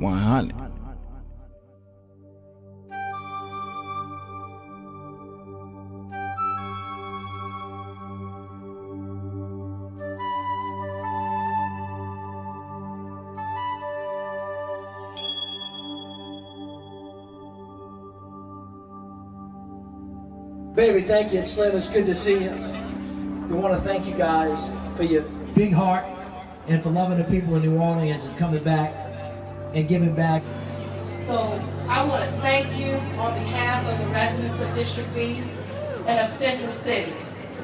100. Baby, thank you, Slim. It's good to see you. We want to thank you guys for your big heart and for loving the people in New Orleans and coming back and giving back. So I want to thank you on behalf of the residents of District B and of Central City.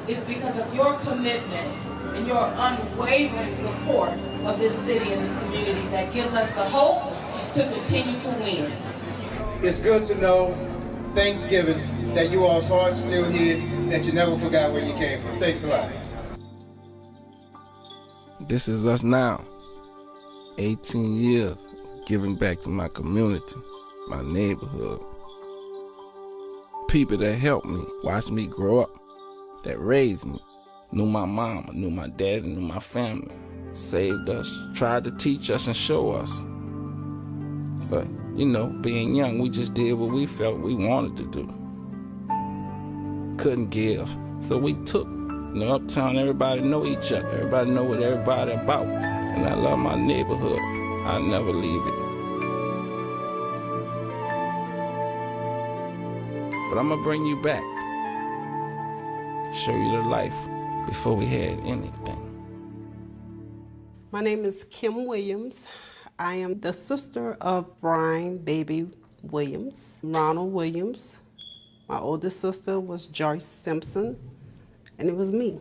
It's because of your commitment and your unwavering support of this city and this community that gives us the hope to continue to win. It's good to know Thanksgiving that you all's heart's still here, that you never forgot where you came from. Thanks a lot. This is us now. 18 years giving back to my community, my neighborhood. People that helped me, watched me grow up, that raised me, knew my mama, knew my dad, knew my family, saved us, tried to teach us and show us. But, you know, being young, we just did what we felt we wanted to do. Couldn't give, so we took. You know, uptown, everybody know each other. Everybody know what everybody about. And I love my neighborhood. I'll never leave it. But I'm gonna bring you back. Show you the life before we had anything. My name is Kim Williams. I am the sister of Brian Baby Williams, Ronald Williams. My oldest sister was Joyce Simpson, and it was me.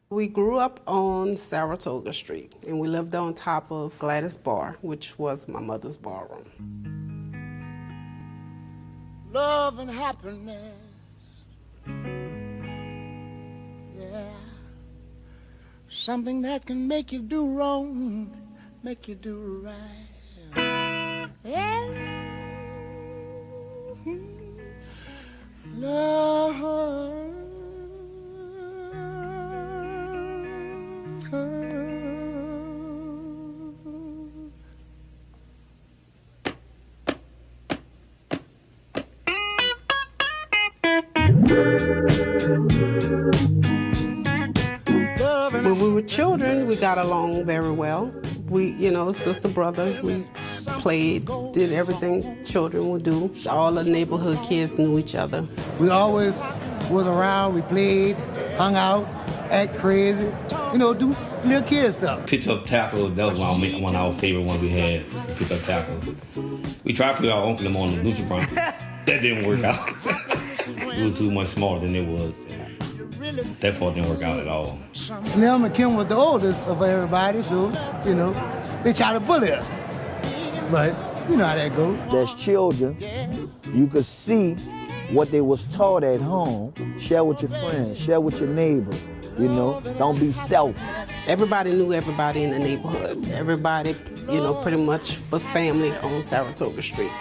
We grew up on Saratoga Street, and we lived on top of Gladys Bar, which was my mother's barroom. Love and happiness, yeah, something that can make you do wrong, make you do right, yeah. Love. When we were children, we got along very well. We, you know, sister, brother, we played, did everything children would do. All the neighborhood kids knew each other. We always was around, we played, hung out, act crazy, you know, do little kid stuff. Pitch up tackle, that was one of our favorite ones we had, pitch up tackle. We tried to put our uncle on the Lucha Bronco. That didn't work out. We were too much smarter than it was. That part didn't work out at all. Slim and Kim was the oldest of everybody, so, you know, they tried to bully us. But you know how that goes. As children, you could see what they was taught at home. Share with your friends, share with your neighbor, you know, don't be selfish. Everybody knew everybody in the neighborhood. Everybody, you know, pretty much was family on Saratoga Street.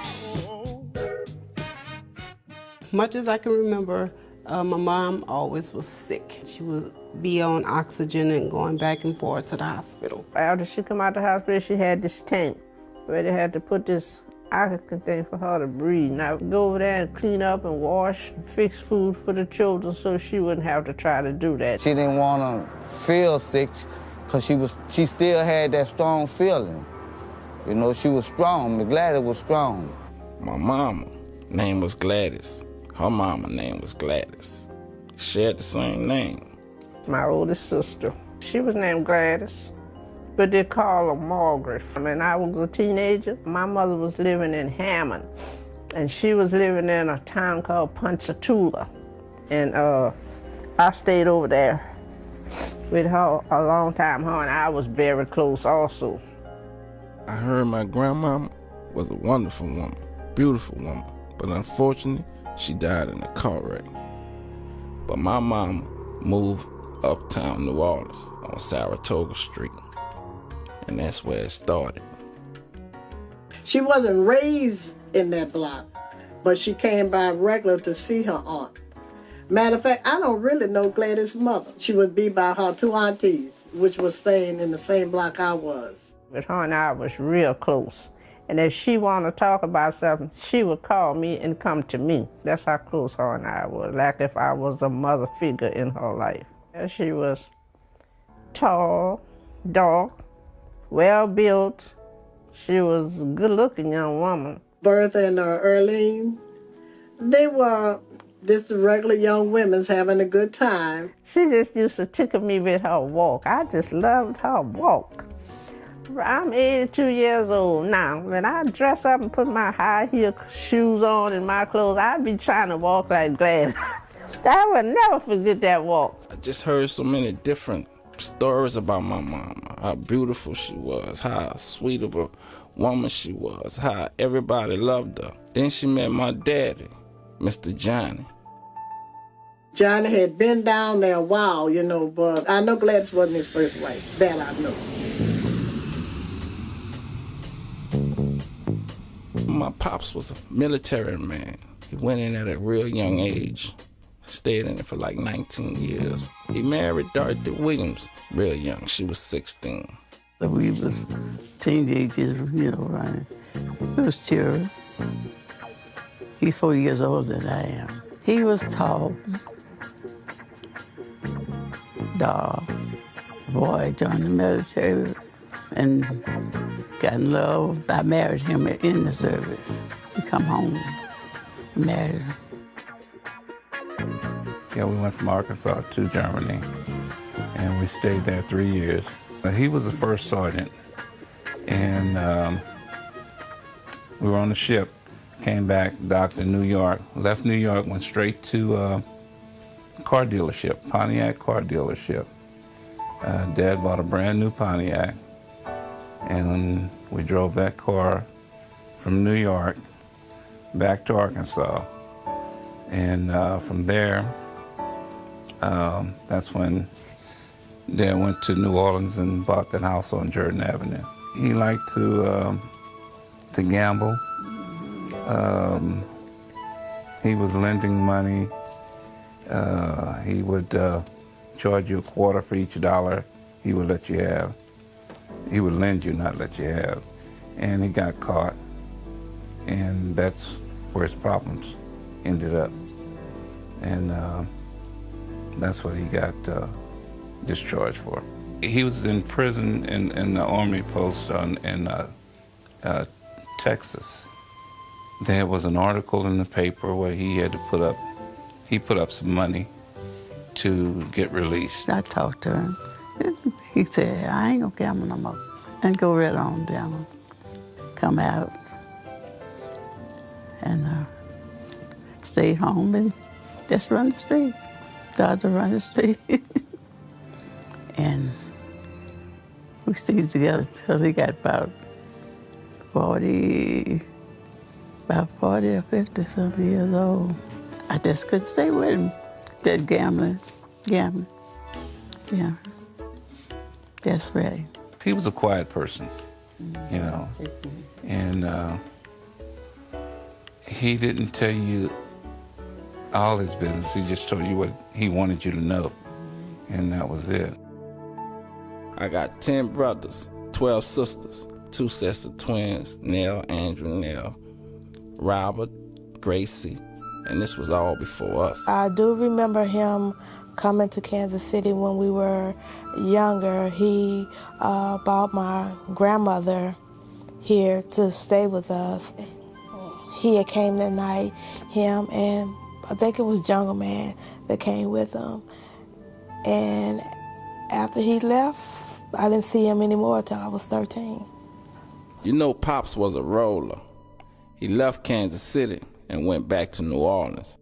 Much as I can remember, my mom always was sick. She would be on oxygen and going back and forth to the hospital. After she come out the hospital, she had this tank where they had to put this oxygen thing for her to breathe. Now, go over there and clean up and wash, and fix food for the children so she wouldn't have to try to do that. She didn't want to feel sick because she still had that strong feeling. You know, she was strong. Gladys was strong. My mama name was Gladys. Her mama name was Gladys. Shared the same name. My oldest sister, she was named Gladys, but they call her Margaret. When I was a teenager, my mother was living in Hammond, and she was living in a town called Ponchatoula. And I stayed over there with her a long time. Her and I was very close also. I heard my grandmama was a wonderful woman, beautiful woman, but unfortunately, she died in a car wreck. But my mama moved uptown New Orleans on Saratoga Street. And that's where it started. She wasn't raised in that block, but she came by regular to see her aunt. Matter of fact, I don't really know Gladys' mother. She would be by her two aunties, which was staying in the same block I was. But her and I was real close. And if she wanted to talk about something, she would call me and come to me. That's how close her and I were, like if I was a mother figure in her life. And she was tall, dark, well-built. She was a good-looking young woman. Bertha and Earlene, they were just regular young women having a good time. She just used to tickle me with her walk. I just loved her walk. I'm 82 years old now. When I dress up and put my high heel shoes on and my clothes, I'd be trying to walk like Gladys. I would never forget that walk. I just heard so many different stories about my mama, how beautiful she was, how sweet of a woman she was, how everybody loved her. Then she met my daddy, Mr. Johnny. Johnny had been down there a while, you know, but I know Gladys wasn't his first wife. That I know. My pops was a military man. He went in at a real young age. Stayed in it for like 19 years. He married Dorothy Williams real young. She was 16. We was teenagers, you know, running. It was Cherry. He's 4 years older than I am. He was tall, dark. Boy, joined the military and got in love. I married him in the service. He come home and married him. Yeah, we went from Arkansas to Germany, and we stayed there 3 years. He was the first sergeant, and we were on the ship, came back, docked in New York, left New York, went straight to a car dealership, Pontiac car dealership. Dad bought a brand new Pontiac, and we drove that car from New York back to Arkansas. And from there, that's when Dad went to New Orleans and bought that house on Jordan Avenue. He liked to gamble. He was lending money. He would charge you a quarter for each dollar he would let you have. He would lend you, not let you have. And he got caught. And that's where his problems ended up. And that's what he got discharged for. He was in prison in the Army post in Texas. There was an article in the paper where he had to put up some money to get released. I talked to him. He said, I ain't gonna gamble no more. And go right on down. Come out and stayed home and just run the street. Started to run the street. And we stayed together till he got about 40 or 50 some years old. I just couldn't stay with him. Just gambling. That's right. He was a quiet person, you know, and he didn't tell you all his business. He just told you what he wanted you to know, and that was it. I got 10 brothers, 12 sisters, 2 sets of twins, Nell, Andrew, Nell, Robert, Gracie, and this was all before us. I do remember him coming to Kansas City when we were younger. He brought my grandmother here to stay with us. He had came that night, him and I think it was Jungle Man that came with him. And after he left, I didn't see him anymore until I was 13. You know, Pops was a roller. He left Kansas City and went back to New Orleans.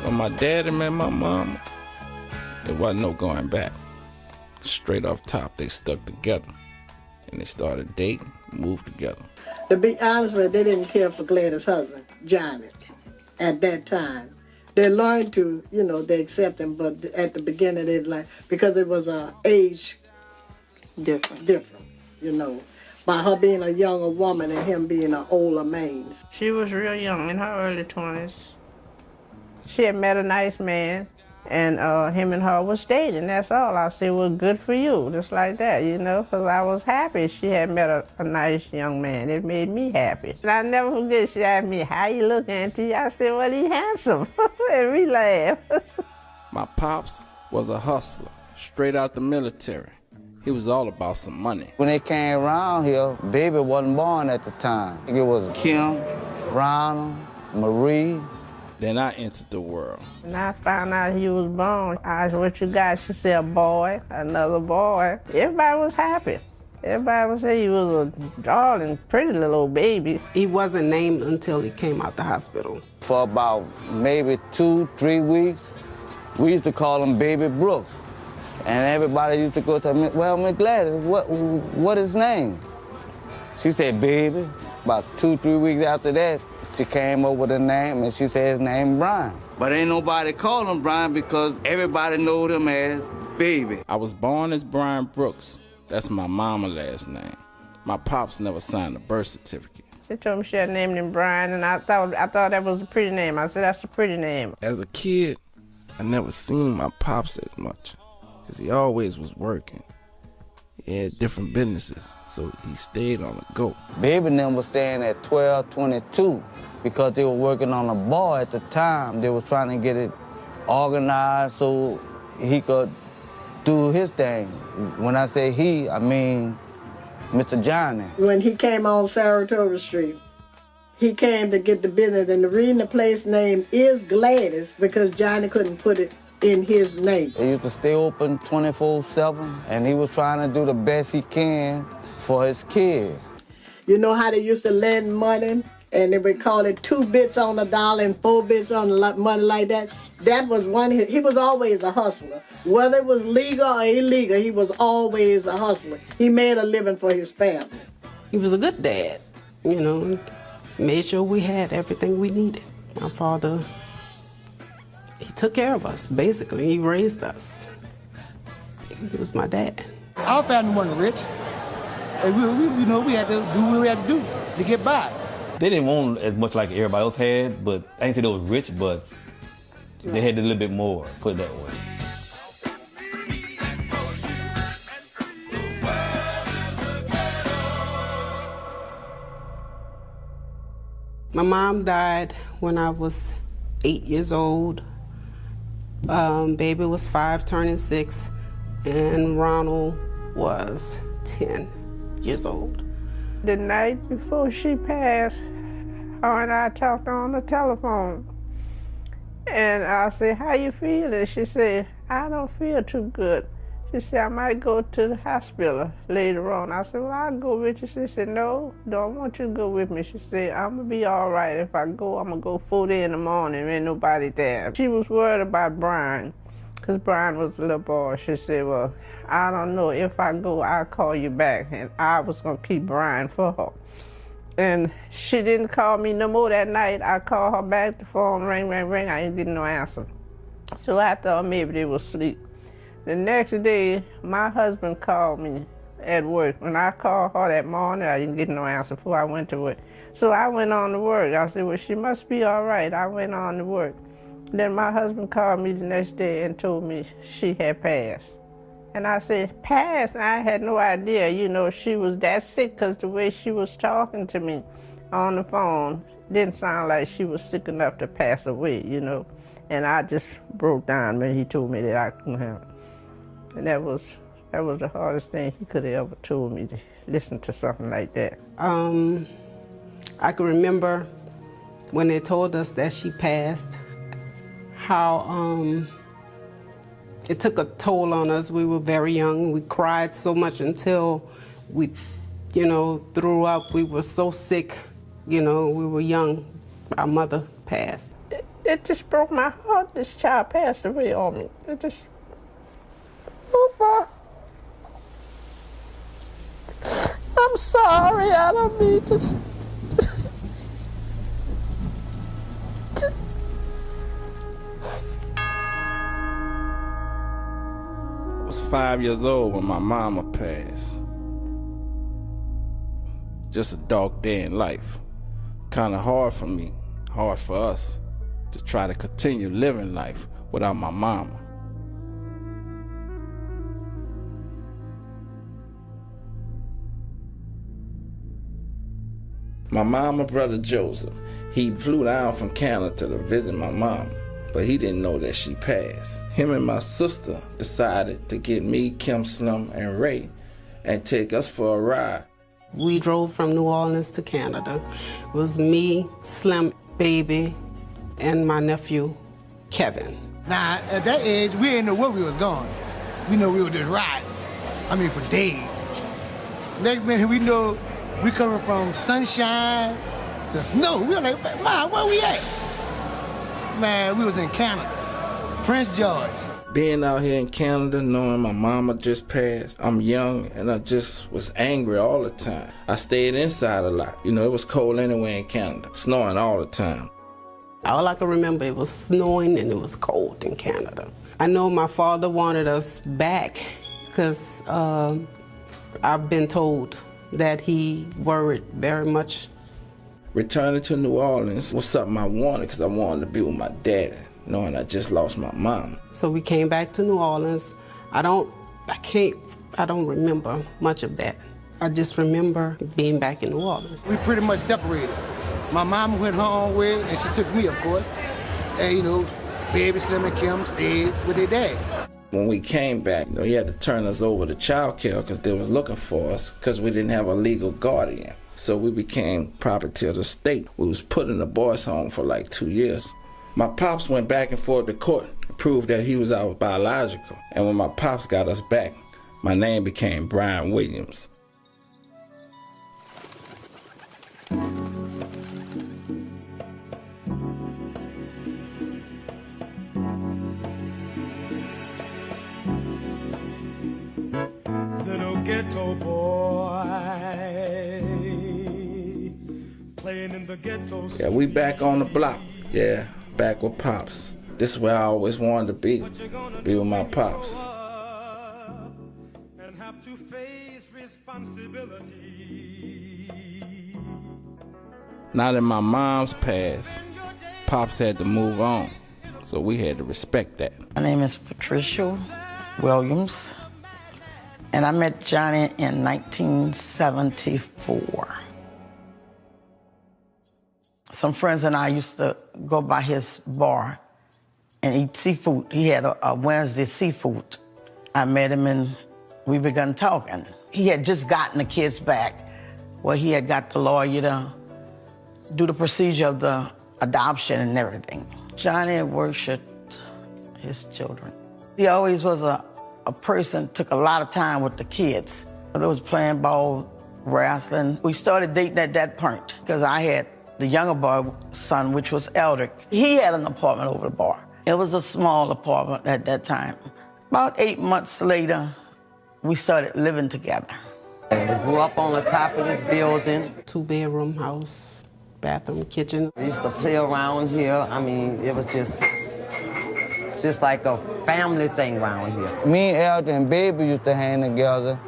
When my daddy met my mama, there wasn't no going back. Straight off top, they stuck together. And they started dating, moved together. To be honest with you, they didn't care for Gladys' husband, Johnny, at that time. They learned to, you know, they accept him, but at the beginning they like, because it was age different, you know, by her being a younger woman and him being an older man. She was real young, in her early 20s. She had met a nice man, and him and her was dating, that's all. I said, well, good for you, just like that, you know, because I was happy she had met a nice young man. It made me happy. And I never forget, she asked me, how you look, Auntie? I said, well, he handsome, and we laughed. My pops was a hustler, straight out the military. He was all about some money. When they came around here, Baby wasn't born at the time. It was Kim, Ronald, Marie. Then I entered the world. When I found out he was born, I asked, what you got? She said, a boy, another boy. Everybody was happy. Everybody would say he was a darling, pretty little old baby. He wasn't named until he came out the hospital. For about maybe 2-3 weeks, we used to call him Baby Brooks. And everybody used to go to me, well, Miss Gladys, what his name? She said, Baby. About 2-3 weeks after that, she came up with a name, and she said his name Brian. But ain't nobody called him Brian because everybody knowed him as Baby. I was born as Brian Brooks. That's my mama's last name. My pops never signed a birth certificate. She told me she had named him Brian, and I thought that was a pretty name. I said, that's a pretty name. As a kid, I never seen my pops as much, because he always was working. He had different businesses, so he stayed on the go. Baby and them was staying at 1222 because they were working on a bar at the time. They were trying to get it organized so he could do his thing. When I say he, I mean Mr. Johnny. When he came on Saratoga Street, he came to get the business, and the reason the place name is Gladys because Johnny couldn't put it in his name. They used to stay open 24/7, and he was trying to do the best he can for his kids. You know how they used to lend money, and they would call it 2 bits on a dollar and 4 bits on money like that? That was one. He was always a hustler. Whether it was legal or illegal, he was always a hustler. He made a living for his family. He was a good dad, you know, made sure we had everything we needed. My father, he took care of us, basically. He raised us. He was my dad. Our family wasn't rich. And we had to do what we had to do to get by. They didn't want as much like everybody else had, but I ain't say they was rich, but they had a little bit more, put it that way. My mom died when I was 8 years old. Baby was 5, turning 6, and Ronald was 10 years old. The night before she passed, her and I talked on the telephone. And I said, how you feeling? She said, I don't feel too good. She said, I might go to the hospital later on. I said, well, I'll go with you. She said, no, don't want you to go with me. She said, I'm gonna be all right. If I go, I'm gonna go 4 days in the morning, ain't nobody there. She was worried about Brian, because Brian was a little boy. She said, well, I don't know, if I go, I'll call you back. And I was gonna keep Brian for her. And she didn't call me no more that night. I called her back, the phone ring, ring, ring. I ain't getting no answer. So I thought maybe they was asleep. The next day, my husband called me at work. When I called her that morning, I didn't get no answer before I went to work. So I went on to work. I said, well, she must be all right. I went on to work. Then my husband called me the next day and told me she had passed. And I said, passed? I had no idea, you know, she was that sick, because the way she was talking to me on the phone didn't sound like she was sick enough to pass away, you know. And I just broke down when he told me that I couldn't have it. And that was the hardest thing he could have ever told me, to listen to something like that. I can remember when they told us that she passed, how it took a toll on us. We were very young. We cried so much until we, you know, threw up. We were so sick, you know, we were young. Our mother passed. It just broke my heart. This child passed away on me. It just, oh, I'm sorry, I don't mean to. 5 years old when my mama passed. Just a dark day in life. Kind of hard for me, hard for us, to try to continue living life without my mama. My mama brother Joseph, he flew down from Canada to visit my mom, but he didn't know that she passed. Him and my sister decided to get me, Kim, Slim, and Ray and take us for a ride. We drove from New Orleans to Canada. It was me, Slim, Baby, and my nephew, Kevin. Now, at that age, we didn't know where we was going. We know we were just riding. I mean, for days. Next minute, we know we coming from sunshine to snow. We were like, man, where we at? Man, we was in Canada, Prince George. Being out here in Canada, knowing my mama just passed, I'm young and I just was angry all the time. I stayed inside a lot. You know, it was cold anyway in Canada, snowing all the time. All I can remember, it was snowing and it was cold in Canada. I know my father wanted us back because I've been told that he worried very much. Returning to New Orleans was something I wanted because I wanted to be with my daddy, knowing I just lost my mom. So we came back to New Orleans. I don't remember much of that. I just remember being back in New Orleans. We pretty much separated. My mom went her own way, and she took me, of course. And, you know, Baby, Slim, and Kim stayed with their dad. When we came back, you know, he had to turn us over to child care because they was looking for us because we didn't have a legal guardian. So we became property of the state. We was put in a boys' home for like 2 years. My pops went back and forth to court and proved that he was our biological. And when my pops got us back, my name became Brian Williams. Little ghetto boy, playing in the ghetto. Yeah, we back on the block. Yeah, back with Pops. This is where I always wanted to be with my Pops. And have to face responsibility. Now that my mom's passed, Pops had to move on, so we had to respect that. My name is Patricia Williams, and I met Johnny in 1974. Some friends and I used to go by his bar and eat seafood. He had a Wednesday seafood. I met him and we began talking. He had just gotten the kids back, where he had got the lawyer to do the procedure of the adoption and everything. Johnny worshiped his children. He always was a person, took a lot of time with the kids. They was playing ball, wrestling. We started dating at that point because I had the younger boy son, which was Eldrick. He had an apartment over the bar. It was a small apartment at that time. About 8 months later, we started living together. We grew up on the top of this building. 2-bedroom house, bathroom, kitchen. We used to play around here. I mean, it was just like a family thing around here. Me and Elton and Baby used to hang together,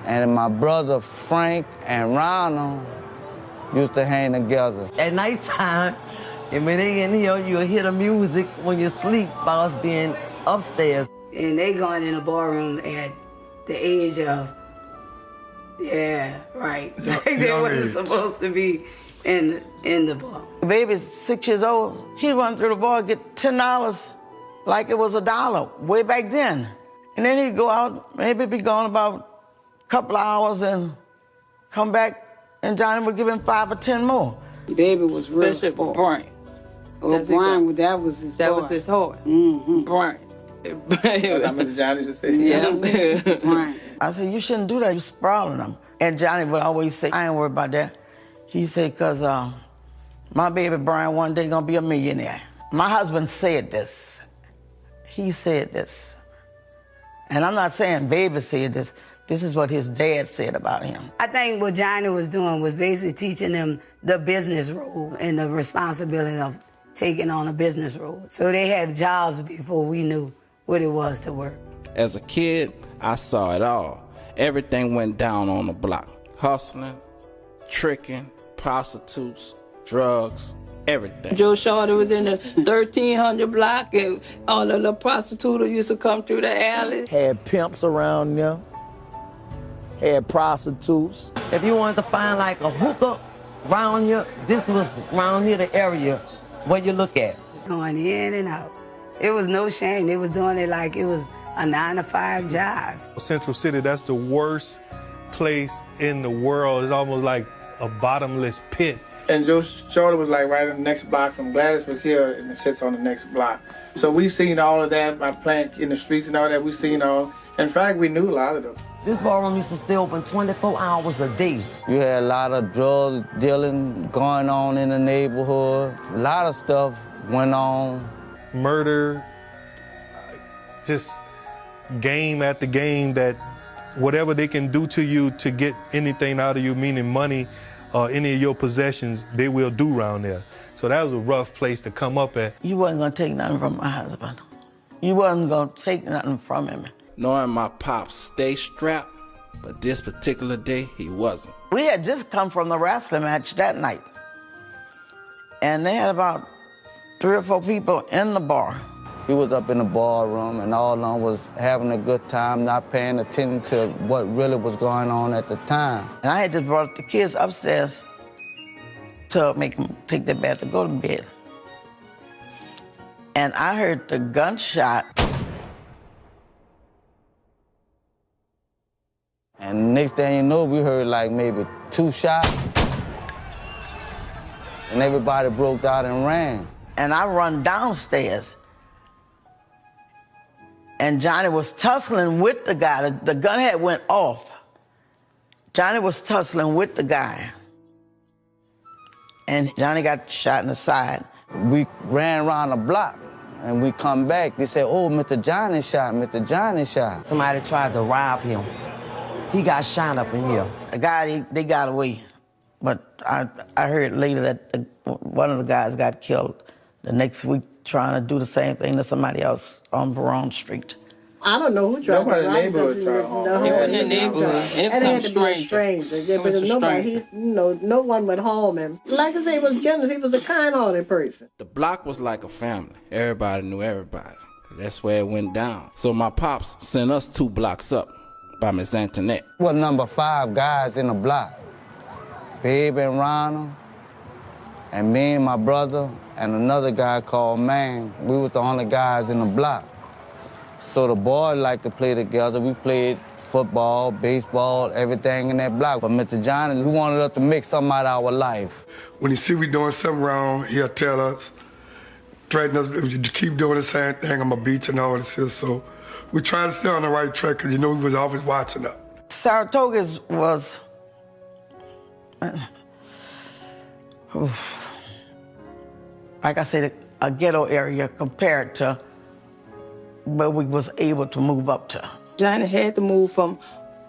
and my brother Frank and Ronald used to hang together. At nighttime, and when they in here, you'll hear the music when you sleep by us being upstairs. And they going in the ballroom at the age of, yeah, right. They wasn't supposed to be in the bar. Baby's 6 years old. He'd run through the bar, get $10 like it was $1 way back then. And then he'd go out, maybe be gone about a couple of hours and come back, and Johnny would give him 5 or 10 more. Baby was real Bishop sport. Brian. Oh, Brian, that was his That boy. was his heart. Mm-hmm. Brian. That's Mr. Johnny just said. Yeah. Brian. I said, you shouldn't do that, you sprawling them. And Johnny would always say, I ain't worried about that. He said, because my baby Brian one day gonna be a millionaire. My husband said this. He said this. And I'm not saying Baby said this. This is what his dad said about him. I think what Johnny was doing was basically teaching them the business role and the responsibility of taking on a business role. So they had jobs before we knew what it was to work. As a kid, I saw it all. Everything went down on the block. Hustling, tricking, prostitutes, drugs, everything. Joe Shorter was in the 1300 block, and all the little prostitutes used to come through the alley. Had pimps around there. Had prostitutes. If you wanted to find like a hookup around here, this was around here the area where you look at. Going in and out. It was no shame. They was doing it like it was a 9-to-5 job. Central City, that's the worst place in the world. It's almost like a bottomless pit. And Joe Shorter was like right in the next block from Gladys was here and it sits on the next block. So we seen all of that by playing in the streets and all that. We seen all. In fact, we knew a lot of them. This ballroom used to stay open 24 hours a day. You had a lot of drugs dealing going on in the neighborhood. A lot of stuff went on. Murder, just game after game, that whatever they can do to you to get anything out of you, meaning money or any of your possessions, they will do around there. So that was a rough place to come up at. You wasn't gonna take nothing from my husband. You wasn't gonna take nothing from him. Knowing my pops stay strapped, but this particular day, he wasn't. We had just come from the wrestling match that night. And they had about 3 or 4 people in the bar. He was up in the ballroom and all of them was having a good time, not paying attention to what really was going on at the time. And I had just brought the kids upstairs to make them take their bath to go to bed. And I heard the gunshot. And next thing you know, we heard like maybe 2 shots. And everybody broke out and ran. And I run downstairs. And Johnny was tussling with the guy. The gun had went off. Johnny was tussling with the guy. And Johnny got shot in the side. We ran around the block and we come back. They said, oh, Mr. Johnny shot, Mr. Johnny shot. Somebody tried to rob him. He got shot up in here. The guy, they got away. But I heard later that one of the guys got killed the next week trying to do the same thing to somebody else on Baron Street. I don't know who tried to rob him. Nobody in the neighborhood tried to harm him. He wasn't in the neighborhood. It was some stranger. Yeah, but nobody, no one would harm him. Like I say, he was generous. He was a kind-hearted person. The block was like a family. Everybody knew everybody. That's where it went down. So my pops sent us 2 blocks up by Miss Antoinette. Well, number 5 guys in the block. Babe and Ronald, and me and my brother, and another guy called Man. We was the only guys in the block. So the boys liked to play together. We played football, baseball, everything in that block. But Mr. Johnny, he wanted us to make something out of our life. When he see we doing something wrong, he'll tell us, threaten us, if you keep doing the same thing, I'm gonna beat you and all this. So we try to stay on the right track because he was always watching us. Saratoga was, like I said, a ghetto area compared to where we was able to move up to. Johnny had to move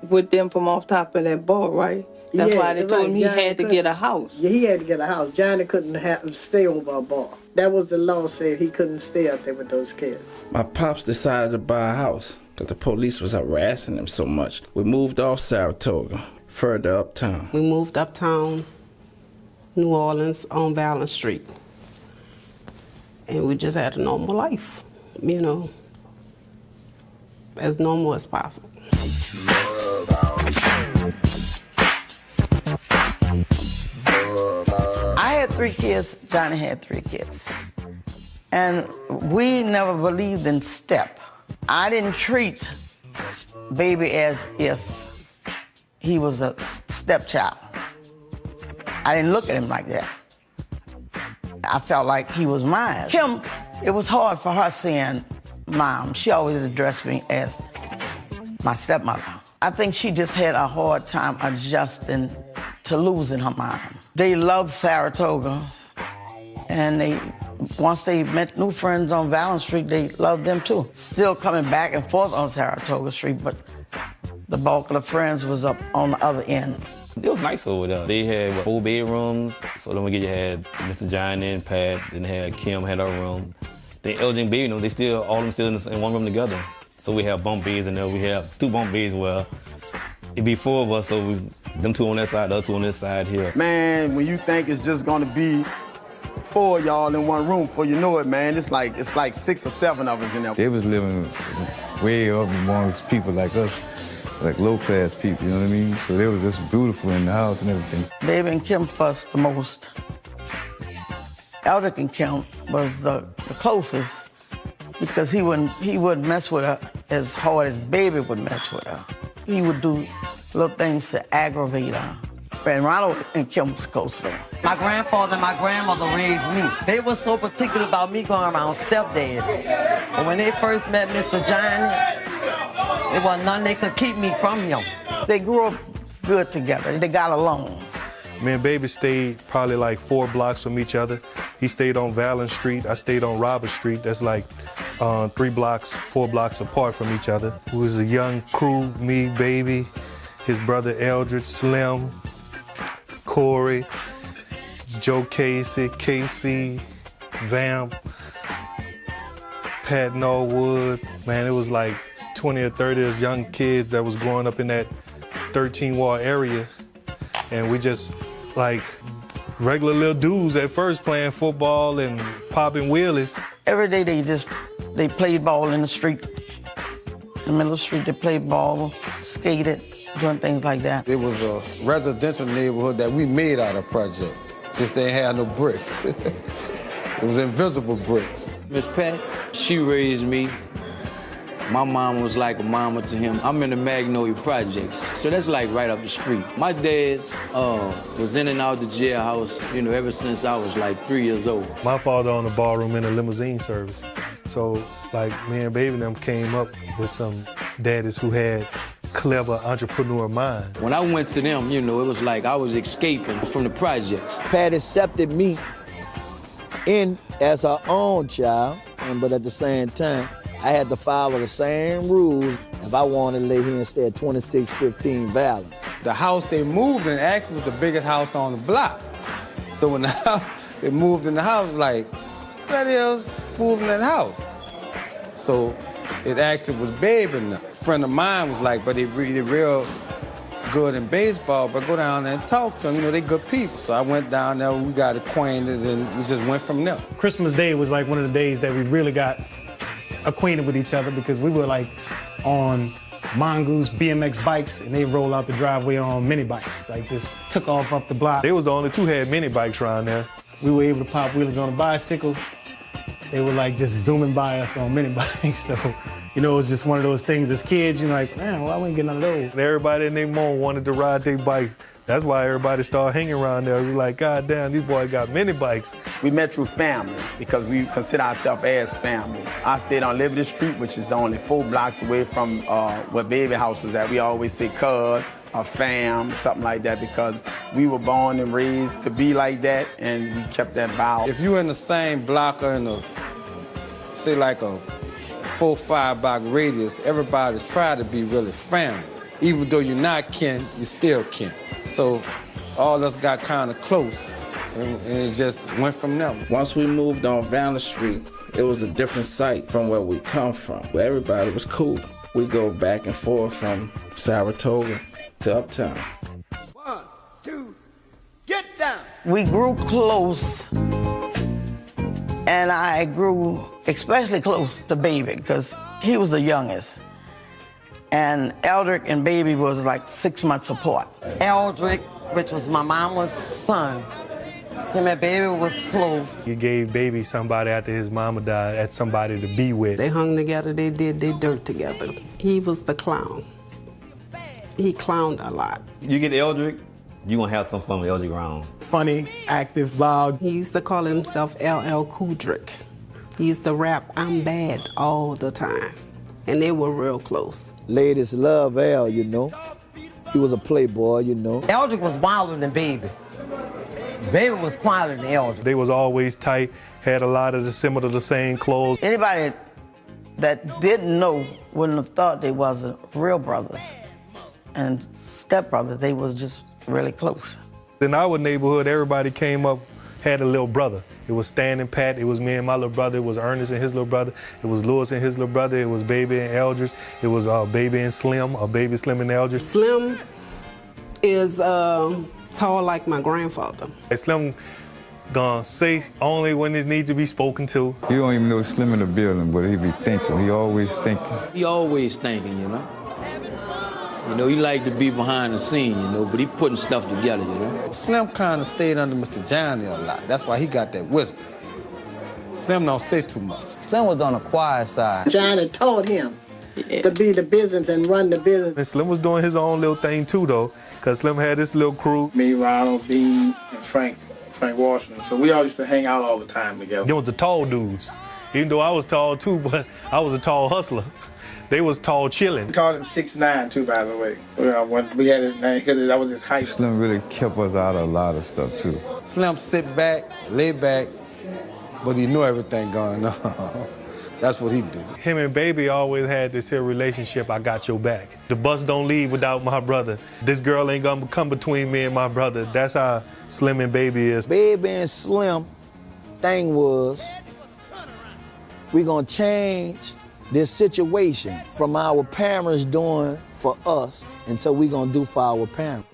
with them from off top of that bar, right? That's why they told him he had to get a house. Yeah, he had to get a house. Johnny couldn't stay over a bar. That was the law said he couldn't stay up there with those kids. My pops decided to buy a house because the police was harassing him so much. We moved off Saratoga, further uptown. We moved uptown, New Orleans, on Valence Street. And we just had a normal life, you know, as normal as possible. I had 3 kids, Johnny had 3 kids. And we never believed in step. I didn't treat Baby as if he was a stepchild. I didn't look at him like that. I felt like he was mine. Kim, it was hard for her saying Mom. She always addressed me as my stepmother. I think she just had a hard time adjusting to losing her mom. They loved Saratoga, and once they met new friends on Valence Street, they loved them too. Still coming back and forth on Saratoga Street, but the bulk of the friends was up on the other end. It was nice over there. They had 4 bedrooms, so then you had Mr. Johnny and Pat, then had Kim had her room. Then LJ and Baby, they all of them still in one room together. So we have bunk beds in there. We have 2 bunk beds where it be 4 of us, so them 2 on that side, the other 2 on this side here. Man, when you think it's just gonna be 4 of y'all in one room, before you know it, man, it's like 6 or 7 of us in there. They was living way up amongst people like us, like low-class people, you know what I mean? So they was just beautiful in the house and everything. Baby and Kim fussed the most. Eldrick and Kim was the closest because he wouldn't mess with her as hard as Baby would mess with her. He would do little things to aggravate her. And Ronald and Kim was close to her. My grandfather and my grandmother raised me. They were so particular about me going around stepdads. But when they first met Mr. Johnny, there was none they could keep me from him. They grew up good together. They got along. Me and Baby stayed probably like 4 blocks from each other. He stayed on Valen Street. I stayed on Robert Street. That's like 3 blocks, 4 blocks apart from each other. It was a young crew, me, Baby, his brother Eldridge, Slim, Corey, Joe Casey, Casey, Vamp, Pat Norwood. Man, it was like 20 or 30 of us young kids that was growing up in that 13-ward area. And we just like regular little dudes at first playing football and popping wheelies. Every day they played ball in the street. In the middle of the street, they played ball, skated, doing things like that. It was a residential neighborhood that we made out of project. Just they had no bricks. It was invisible bricks. Miss Pat, she raised me. My mom was like a mama to him. I'm in the Magnolia Projects, so that's like right up the street. My dad was in and out the jailhouse, you know, ever since I was like 3 years old. My father owned a ballroom in a limousine service. So, like, me and Baby and them came up with some daddies who had clever entrepreneur mind. When I went to them, you know, it was like I was escaping from the projects. Pat accepted me in as her own child, but at the same time, I had to follow the same rules if I wanted to lay here and stay at 2615 Valen. The house they moved in actually was the biggest house on the block. So when they moved in the house, like, what else moving in the house? So it actually was Baby. A friend of mine was like, but they really real good in baseball, but go down there and talk to them. You know, they good people. So I went down there, we got acquainted, and we just went from there. Christmas Day was like one of the days that we really got acquainted with each other because we were like on Mongoose BMX bikes and they roll out the driveway on mini bikes. Like just took off up the block. They was the only 2 had mini bikes around there. We were able to pop wheelers on a bicycle. They were like just zooming by us on mini bikes. So, you know, it was just one of those things as kids, you're like, man, why we ain't getting none of those? Everybody and their mom wanted to ride their bikes. That's why everybody started hanging around there. We like, God damn, these boys got mini bikes. We met through family because we consider ourselves as family. I stayed on Liberty Street, which is only 4 blocks away from where Baby house was at. We always say cuz, a fam, something like that, because we were born and raised to be like that, and we kept that vow. If you're in the same block or in a, say like a 4-5 block radius, everybody try to be really family. Even though you're not kin, you still kin. So all of us got kind of close, and it just went from there. Once we moved on Valen Street, it was a different sight from where we come from, where everybody was cool. We go back and forth from Saratoga to Uptown. 1, 2, get down. We grew close, and I grew especially close to Baby because he was the youngest. And Eldrick and Baby was like 6 months apart. Eldrick, which was my mama's son, him and Baby was close. He gave Baby somebody after his mama died, at somebody to be with. They hung together, they did their dirt together. He was the clown. He clowned a lot. You get Eldrick, you gonna have some fun with Eldrick around. Funny, active, loud. He used to call himself LL Kudrick. He used to rap, I'm bad, all the time. And they were real close. Ladies love Al, you know. He was a playboy, you know. Eldrick was wilder than Baby. Baby was quieter than Eldrick. They was always tight, had a lot of the same clothes. Anybody that didn't know wouldn't have thought they wasn't real brothers and stepbrothers. They was just really close. In our neighborhood, everybody came up, had a little brother. It was Stan and Pat. It was me and my little brother. It was Ernest and his little brother. It was Lewis and his little brother. It was Baby and Eldridge. It was Baby and Slim, or Baby, Slim, and Eldridge. Slim is tall like my grandfather. Slim gonna say only when it needs to be spoken to. You don't even know Slim in the building, but he be thinking. He always thinking. He always thinking, you know. You know, he like to be behind the scene, you know, but he putting stuff together, you know. Slim kind of stayed under Mr. Johnny a lot. That's why he got that wisdom. Slim don't say too much. Slim was on the quiet side. Johnny taught him to be the business and run the business. And Slim was doing his own little thing too, though, because Slim had this little crew. Me, Ronald, Dean, and Frank Washington. So we all used to hang out all the time together. They was the tall dudes. Even though I was tall too, but I was a tall hustler. They was tall chilling. We called him 6'9" too, by the way. When we had his name, because that was his height. Slim really kept us out of a lot of stuff too. Slim sit back, lay back, but he knew everything going on. That's what he do. Him and Baby always had this here relationship, I got your back. The bus don't leave without my brother. This girl ain't gonna come between me and my brother. That's how Slim and Baby is. Baby and Slim thing was, we gonna change this situation from our parents doing for us until we gonna do for our parents.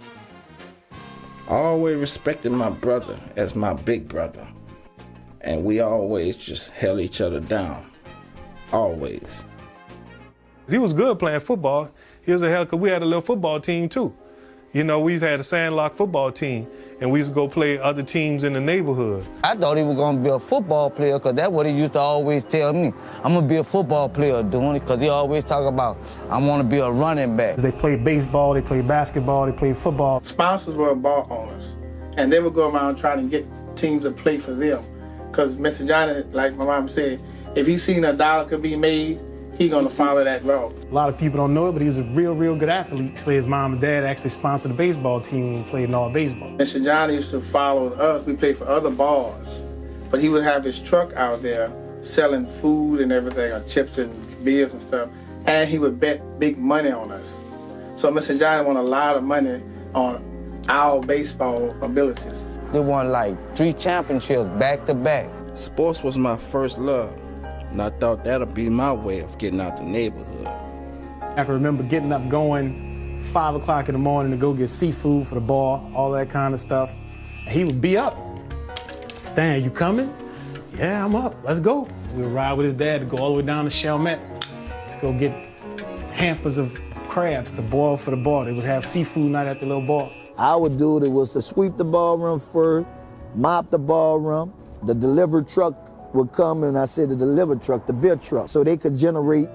I always respected my brother as my big brother. And we always just held each other down. Always. He was good playing football. He was a hell, because we had a little football team too. You know, we had a Sandlock football team, and we used to go play other teams in the neighborhood. I thought he was gonna be a football player, because that's what he used to always tell me. I'm gonna be a football player doing it, because he always talk about, I wanna be a running back. They played baseball, they played basketball, they played football. Sponsors were ball owners, and they would go around trying to get teams to play for them. Because Mr. Johnny, like my mom said, if he seen $1 could be made, he gonna follow that route. A lot of people don't know it, but he was a real good athlete. So his mom and dad actually sponsored the baseball team when we played in all baseball. Mr. Johnny used to follow us. We played for other bars, but he would have his truck out there selling food and everything, or chips and beers and stuff, and he would bet big money on us. So Mr. Johnny won a lot of money on our baseball abilities. They won like 3 championships back to back. Sports was my first love, and I thought that'd be my way of getting out the neighborhood. I can remember getting up, going 5 o'clock in the morning to go get seafood for the bar, all that kind of stuff. And he would be up. Stan, you coming? Yeah, I'm up. Let's go. We would ride with his dad to go all the way down to Chalmette to go get hampers of crabs to boil for the bar. They would have seafood night at the little bar. I would do it was to sweep the ballroom first, mop the ballroom. The delivery truck would come, and I said the delivery truck, the beer truck, so they could generate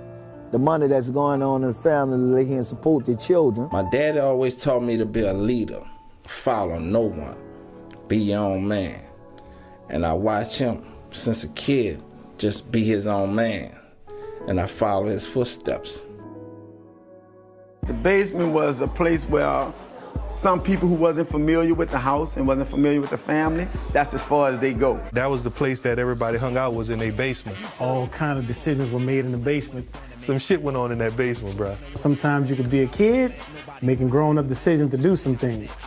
the money that's going on in the family so they can support their children. My daddy always taught me to be a leader, follow no one, be your own man. And I watched him since a kid just be his own man, and I follow his footsteps. The basement was a place where some people who wasn't familiar with the house and wasn't familiar with the family, that's as far as they go. That was the place that everybody hung out, was in their basement. All kind of decisions were made in the basement. Some shit went on in that basement, bro. Sometimes you could be a kid making grown-up decisions to do some things.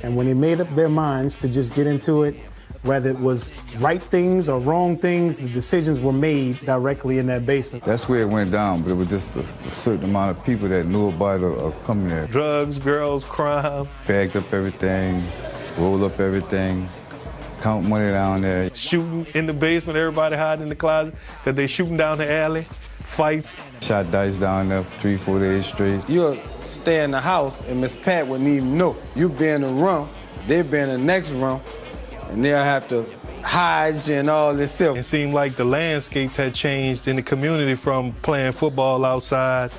And when they made up their minds to just get into it, whether it was right things or wrong things, the decisions were made directly in that basement. That's where it went down, but it was just a certain amount of people that knew about it coming there. Drugs, girls, crime. Bagged up everything, rolled up everything, count money down there. Shooting in the basement, everybody hiding in the closet, because they shooting down the alley, fights. Shot dice down there for 3-4 days straight. You'll stay in the house and Miss Pat wouldn't even know. You be in the room, they be in the next room, and they'll have to hide you and all this stuff. It seemed like the landscape had changed in the community from playing football outside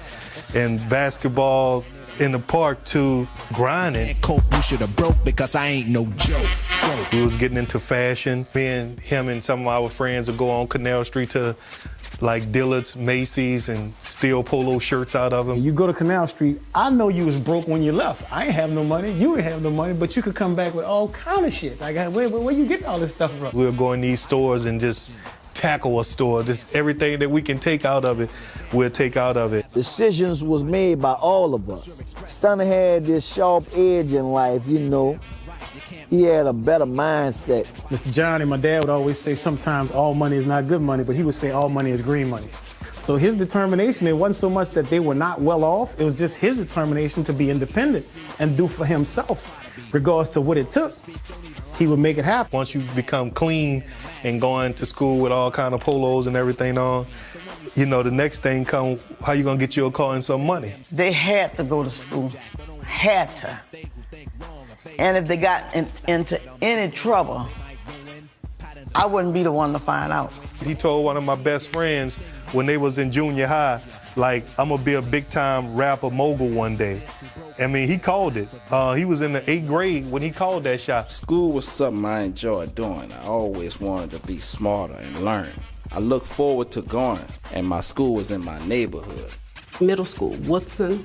and basketball in the park to grinding. Cope, you should have broke because I ain't no joke. We was getting into fashion. Me and him and some of our friends would go on Canal Street to like Dillard's, Macy's, and steal polo shirts out of them. You go to Canal Street, I know you was broke when you left. I ain't have no money, you ain't have no money, but you could come back with all kind of shit. Like, where you getting all this stuff from? We'll go in these stores and just tackle a store. Just everything that we can take out of it, we'll take out of it. Decisions was made by all of us. Stunner had this sharp edge in life, you know. He had a better mindset. Mr. Johnny, my dad would always say sometimes all money is not good money, but he would say all money is green money. So his determination, it wasn't so much that they were not well off, it was just his determination to be independent and do for himself, regardless to what it took. He would make it happen. Once you become clean and going to school with all kind of polos and everything on, you know, the next thing come, how you gonna get your car and some money? They had to go to school, had to. And if they got into any trouble, I wouldn't be the one to find out. He told one of my best friends when they was in junior high, like, I'm gonna be a big time rapper mogul one day. I mean, he called it. He was in the 8th grade when he called that shot. School was something I enjoyed doing. I always wanted to be smarter and learn. I look forward to going, and my school was in my neighborhood. Middle school, Woodson,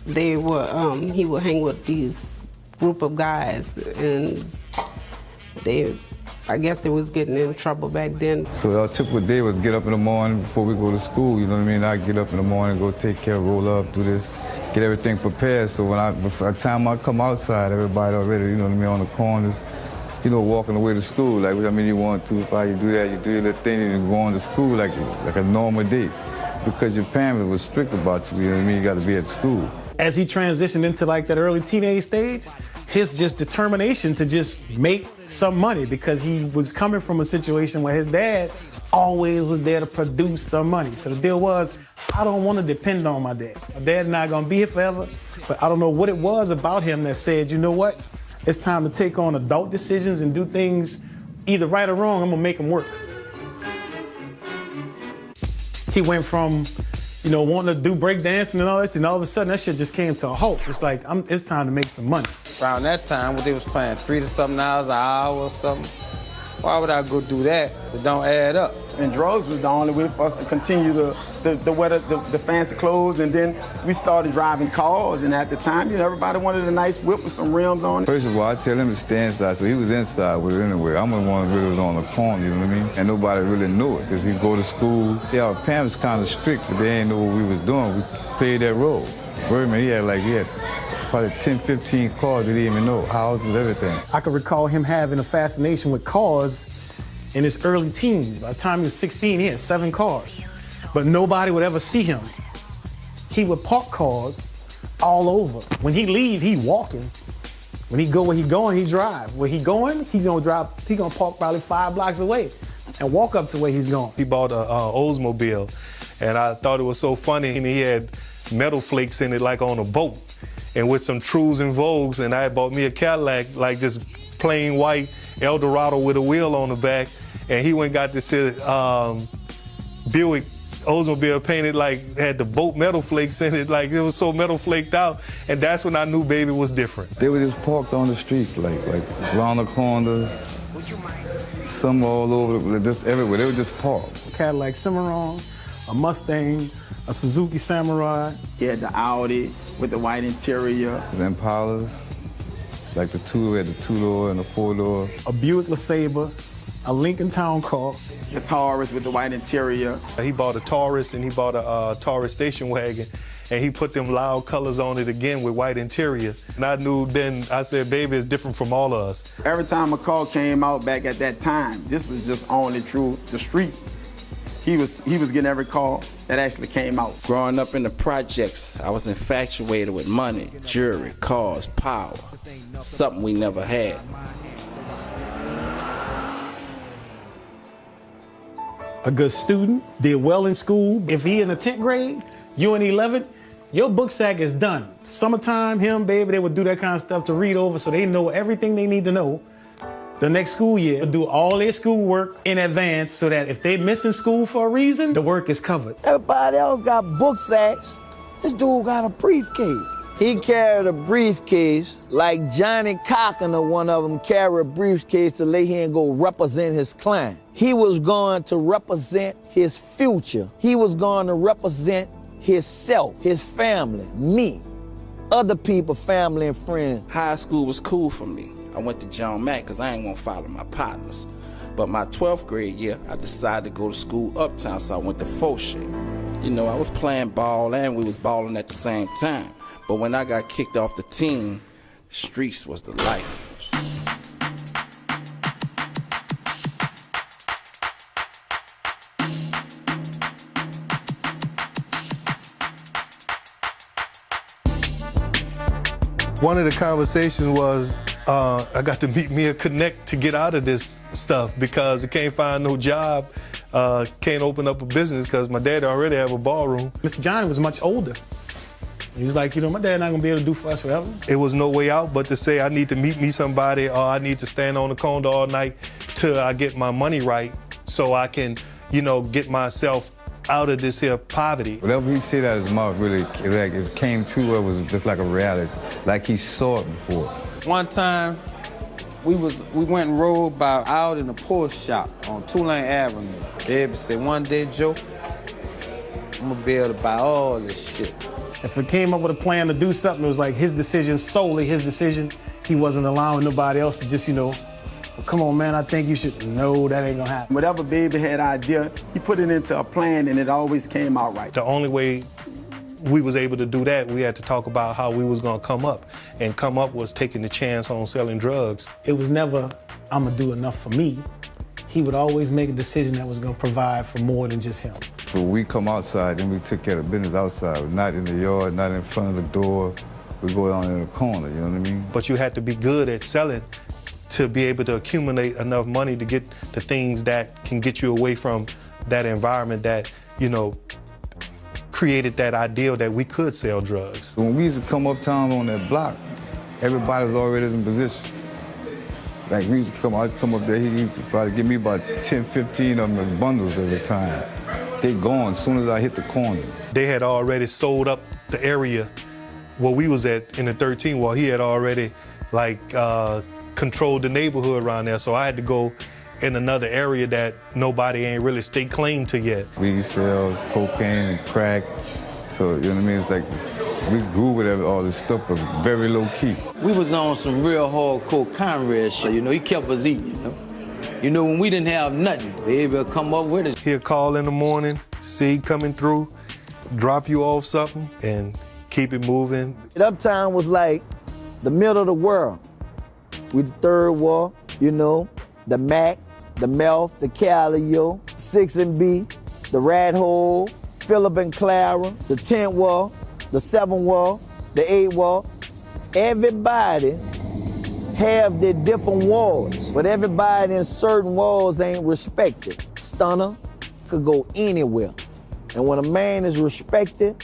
they were, he would hang with these group of guys, and I guess they was getting in trouble back then. So our typical day was get up in the morning before we go to school, you know what I mean? I get up in the morning, go take care, roll up, do this, get everything prepared. So by the time I come outside, everybody already, you know what I mean, on the corners, you know, walking away to school. Like, I mean, you want to, if you do that, you do your little thing, and you go on to school like a normal day. Because your parents was strict about you, you know what I mean? You got to be at school. As he transitioned into like that early teenage stage, his just determination to just make some money, because he was coming from a situation where his dad always was there to produce some money. So the deal was, I don't want to depend on my dad. My dad's not going to be here forever, but I don't know what it was about him that said, you know what? It's time to take on adult decisions and do things either right or wrong. I'm going to make them work. He went from, you know, wanting to do breakdancing and all this, and all of a sudden that shit just came to a halt. It's like, it's time to make some money. Around that time, when they was paying $3 to something an hour or something, why would I go do that? It don't add up. And drugs was the only way for us to continue to wear the fancy clothes, and then we started driving cars, and at the time, you know, everybody wanted a nice whip with some rims on it. First of all, I tell him to stay inside, so he was inside with it anyway. I'm the one that really was on the corner, you know what I mean? And nobody really knew it, because he'd go to school. Yeah, our parents kind of strict, but they didn't know what we was doing. We played that role. Birdman, he had probably 10, 15 cars that he didn't even know, houses, everything. I could recall him having a fascination with cars in his early teens. By the time he was 16, he had 7 cars. But nobody would ever see him. He would park cars all over. When he leave, he walking. When he go where he going, he drive. Where he going, he gonna park probably 5 blocks away and walk up to where he's going. He bought a Oldsmobile, and I thought it was so funny, and he had metal flakes in it like on a boat, and with some Trues and Vogues, and I bought me a Cadillac, like just plain white Eldorado with a wheel on the back, and he went and got this Buick Oldsmobile painted like, had the boat metal flakes in it, like it was so metal flaked out, and that's when I knew Baby was different. They were just parked on the streets, like around the corners, some all over, just everywhere. They were just parked. A Cadillac Cimarron, a Mustang, a Suzuki Samurai. He had the Audi with the white interior. Impalas, like the two-door, the 2-door and the 4-door. A Buick LeSabre, a Lincoln Town Car. The Taurus with the white interior. He bought a Taurus, and he bought a Taurus station wagon, and he put them loud colors on it again with white interior. And I knew then, I said, Baby is different from all of us. Every time a car came out back at that time, this was just only through the street. He was getting every call that actually came out. Growing up in the projects, I was infatuated with money, jewelry, cars, power, something we never had. A good student, did well in school. If he in the 10th grade, you in 11th, your book sack is done. Summertime, him, Baby, they would do that kind of stuff to read over so they know everything they need to know. The next school year, do all their schoolwork in advance so that if they're missing school for a reason, the work is covered. Everybody else got book sacks. This dude got a briefcase. He carried a briefcase like Johnny Cochran, or one of them, carried a briefcase to lay here and go represent his client. He was going to represent his future. He was going to represent himself, his family, me, other people, family and friends. High school was cool for me. I went to John Mack because I ain't gonna follow my partners. But my 12th grade year, I decided to go to school uptown, so I went to Fauché. You know, I was playing ball and we was balling at the same time. But when I got kicked off the team, streets was the life. One of the conversations was, I got to meet Mia Connect to get out of this stuff because I can't find no job, can't open up a business because my dad already have a ballroom. Mr. Johnny was much older. He was like, you know, my dad not gonna be able to do for us forever. It was no way out but to say I need to meet me somebody or I need to stand on the corner all night till I get my money right so I can, you know, get myself out of this here poverty. Whatever he said out of his mouth really, like, it came true, it was just like a reality, like he saw it before. One time, we went and rode by out in the Porsche shop on Tulane Avenue. Baby said, one day, Joe, I'm gonna be able to buy all this shit. If it came up with a plan to do something, it was like his decision, solely his decision. He wasn't allowing nobody else to just, you know, well, come on, man, I think you should. No, that ain't gonna happen. Whatever Baby had idea, he put it into a plan and it always came out right. The only way we was able to do that, we had to talk about how we was gonna come up. And come up was taking the chance on selling drugs. It was never, I'm gonna do enough for me. He would always make a decision that was gonna provide for more than just him. But we come outside and we took care of business outside, not in the yard, not in front of the door. We go down in the corner, you know what I mean? But you had to be good at selling to be able to accumulate enough money to get the things that can get you away from that environment that, you know, created that ideal that we could sell drugs. When we used to come uptown on that block, everybody was already in position. Like we used to come, I'd come up there, he used to probably give me about 10, 15 of them in bundles at a time. They gone as soon as I hit the corner. They had already sold up the area where we was at in the 13. Well, he had already like controlled the neighborhood around there, so I had to go in another area that nobody ain't really state claim to yet. We sell cocaine and crack, so you know what I mean? It's like we grew with all this stuff, but very low key. We was on some real hardcore Conrad shit, you know, he kept us eating, you know? You know, when we didn't have nothing, Baby would come up with it. He'll call in the morning, see coming through, drop you off something, and keep it moving. Uptown was like the middle of the world. With the Third Ward, you know, the Mac, the Melf, the Calio, 6 and B, the Rat Hole, Phillip and Clara, the 10th Ward, the 7th Ward, the 8th Ward. Everybody have their different wards, but everybody in certain wards ain't respected. Stunner could go anywhere. And when a man is respected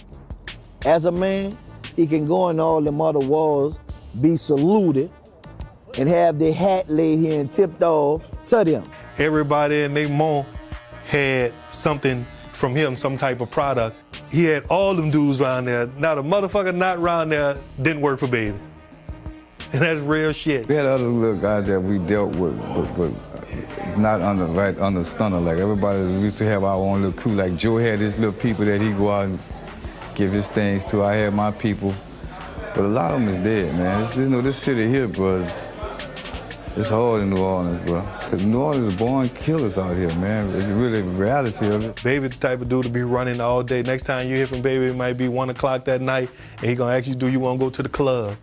as a man, he can go in all them other wards, be saluted, and have their hat laid here and tipped off to them. Everybody in their mom had something from him, some type of product. He had all them dudes around there. Not a motherfucker not around there didn't work for Baby. And that's real shit. We had other little guys that we dealt with, but not under Stunner. Like everybody, we used to have our own little crew. Like Joe had his little people that he go out and give his things to. I had my people. But a lot of them is dead, man. You know, this city here, bro, it's hard in New Orleans, bro. Because New Orleans is born killers out here, man. It's really the reality of it. Baby the type of dude to be running all day. Next time you hear from Baby, it might be 1 o'clock that night, and he gonna ask you, do you wanna go to the club?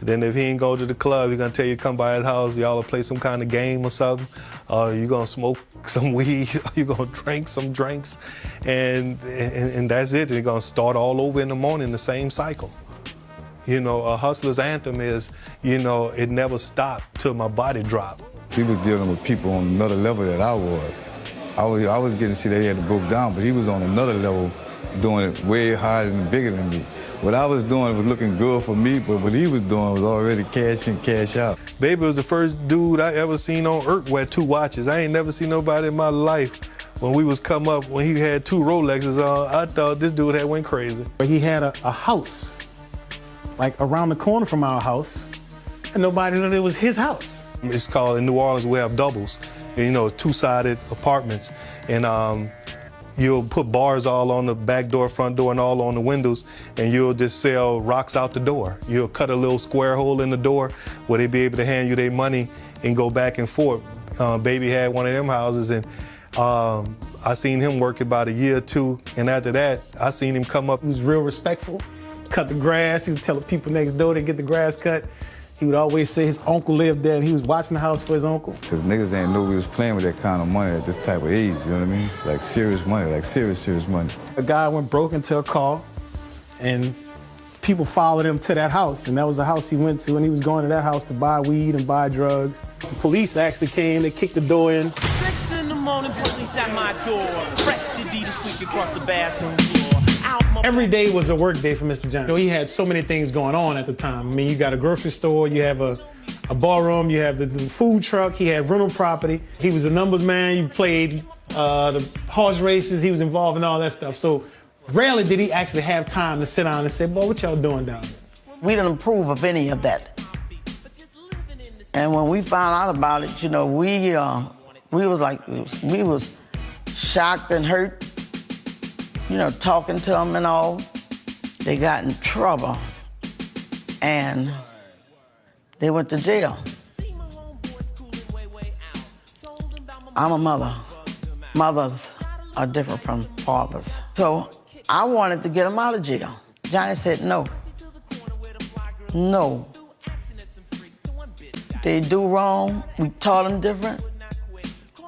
Then if he ain't go to the club, he gonna tell you to come by his house, y'all will play some kind of game or something, or you gonna smoke some weed, or you gonna drink some drinks, and that's it. You're gonna start all over in the morning, the same cycle. You know, a hustler's anthem is, you know, it never stopped till my body dropped. He was dealing with people on another level that I was. I was getting to see that he had to broke down, but he was on another level, doing it way higher and bigger than me. What I was doing was looking good for me, but what he was doing was already cash in, cash out. Baby was the first dude I ever seen on earth wear 2 watches. I ain't never seen nobody in my life. When we was come up, when he had 2 Rolexes on, I thought this dude had went crazy. He had a house, like around the corner from our house, and nobody knew it was his house. It's called, in New Orleans, we have doubles, you know, 2-sided apartments. And you'll put bars all on the back door, front door, and all on the windows, and you'll just sell rocks out the door. You'll cut a little square hole in the door where they be able to hand you their money and go back and forth. Baby had one of them houses, and I seen him work about a year or 2, and after that, I seen him come up. He was real respectful, cut the grass. He would tell the people next door to get the grass cut. He would always say his uncle lived there and he was watching the house for his uncle. Because niggas ain't know we was playing with that kind of money at this type of age, you know what I mean? Like serious money, like serious money. A guy went broke into a car and people followed him to that house, and that was the house he went to, and he was going to that house to buy weed and buy drugs. The police actually came, they kicked the door in. 6 in the morning, police at my door. Fresh Adidas squeak across the bathroom floor. Every day was a work day for Mr. Johnny. He had so many things going on at the time. I mean, you got a grocery store, you have a ballroom, you have the food truck, he had rental property. He was a numbers man, he played the horse races, he was involved in all that stuff. So rarely did he actually have time to sit down and say, boy, what y'all doing down there? We didn't approve of any of that. And when we found out about it, you know, we was shocked and hurt, you know, talking to them and all. They got in trouble and they went to jail. I'm a mother. Mothers are different from fathers. So I wanted to get them out of jail. Johnny said no. No. They do wrong, we taught them different.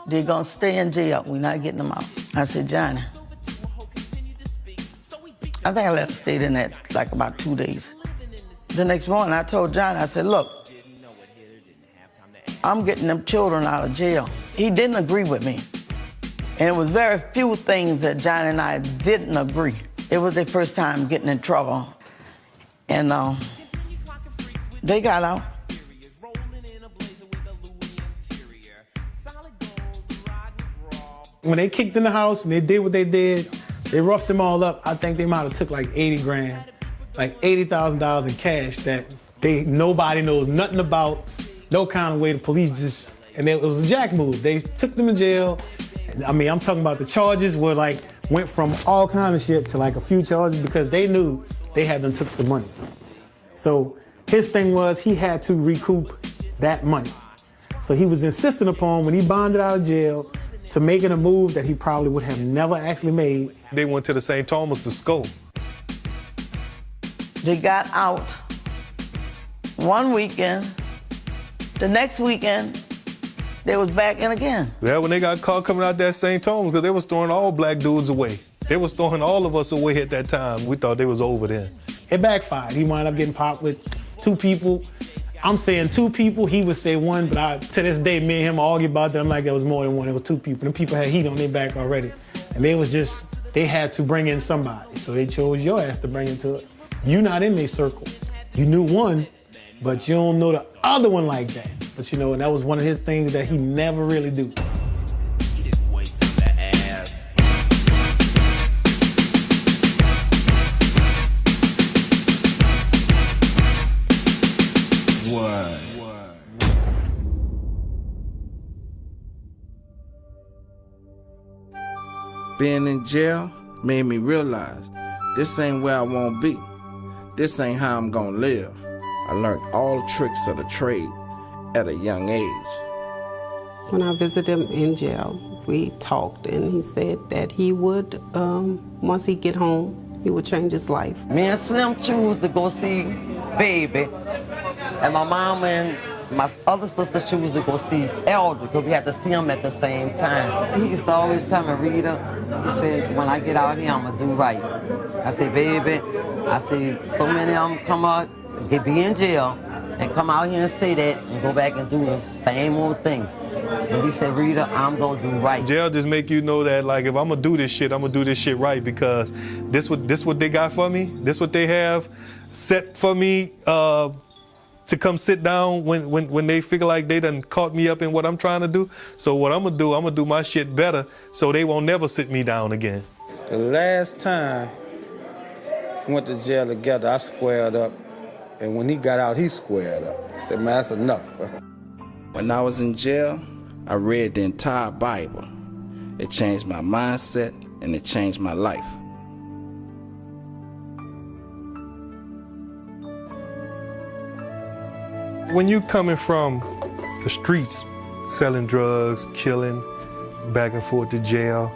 They're gonna stay in jail, we're not getting them out. I said, Johnny, I think I let him stay in there like about 2 days. The next morning I told Johnny, I said, look, I'm getting them children out of jail. He didn't agree with me. And it was very few things that Johnny and I didn't agree. It was their first time getting in trouble. And they got out. When they kicked in the house and they did what they did, they roughed them all up. I think they might have took like 80 grand, like $80,000 in cash that nobody knows nothing about, no kind of way. The police just, and it was a jack move. They took them to jail. I mean, I'm talking about the charges were like, went from all kind of shit to like a few charges because they knew they had done took some money. So his thing was he had to recoup that money. So he was insistent upon when he bonded out of jail to making a move that he probably would have never actually made. They went to the St. Thomas to school. They got out one weekend. The next weekend, they was back in again. Yeah, when they got caught coming out that St. Thomas, because they was throwing all black dudes away. They was throwing all of us away at that time. We thought they was over then. It backfired. He wound up getting popped with 2 people. I'm saying 2 people, he would say 1, but to this day, me and him argue about that. I'm like, there was more than 1, it was 2 people. And people had heat on their back already. And they had to bring in somebody. So they chose your ass to bring into it. You not in their circle. You knew 1, but you don't know the other one like that. But you know, and that was one of his things that he never really do. Being in jail made me realize this ain't where I want to be. This ain't how I'm gonna live. I learned all the tricks of the trade at a young age. When I visited him in jail, we talked and he said that he would, once he get home, he would change his life. Me and Slim choose to go see Baby, and my mom and my other sister choose to go see Elder because we had to see them at the same time. He used to always tell me, Rita, he said, when I get out here, I'm gonna do right. I said, baby, I said, so many of them come out, be in jail, and come out here and say that and go back and do the same old thing. And he said, Rita, I'm gonna do right. Jail just make you know that, like, if I'm gonna do this shit, I'm gonna do this shit right because this what they got for me. This what they have set for me to come sit down when they figure like they done caught me up in what I'm trying to do. So what I'm gonna do my shit better so they won't never sit me down again. The last time we went to jail together, I squared up. And when he got out, he squared up. He said, man, that's enough, bro. When I was in jail, I read the entire Bible. It changed my mindset and it changed my life. When you coming from the streets, selling drugs, killing, back and forth to jail,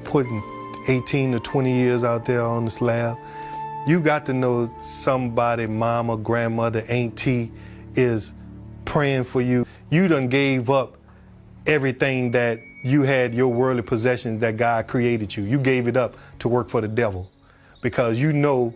putting 18 to 20 years out there on the slab, you got to know somebody, mama, grandmother, auntie, is praying for you. You done gave up everything that you had, your worldly possessions that God created you. You gave it up to work for the devil because you know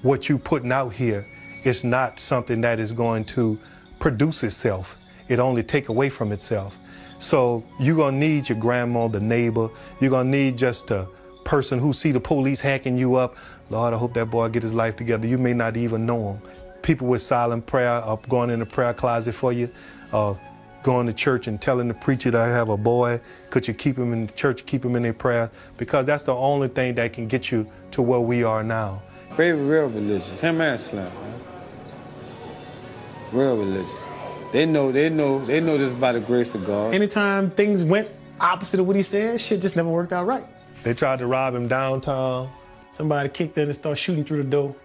what you putting out here is not something that is going to produce itself. It only take away from itself. So you're gonna need your grandma, the neighbor. You're gonna need just a person who see the police hacking you up. Lord, I hope that boy get his life together. You may not even know him. People with silent prayer are going in the prayer closet for you, going to church and telling the preacher that I have a boy, could you keep him in the church, keep him in their prayer? Because that's the only thing that can get you to where we are now. Baby real religious, him and Slim, man. Real religious. They know this by the grace of God. Anytime things went opposite of what he said, shit just never worked out right. They tried to rob him downtown. Somebody kicked in and started shooting through the door.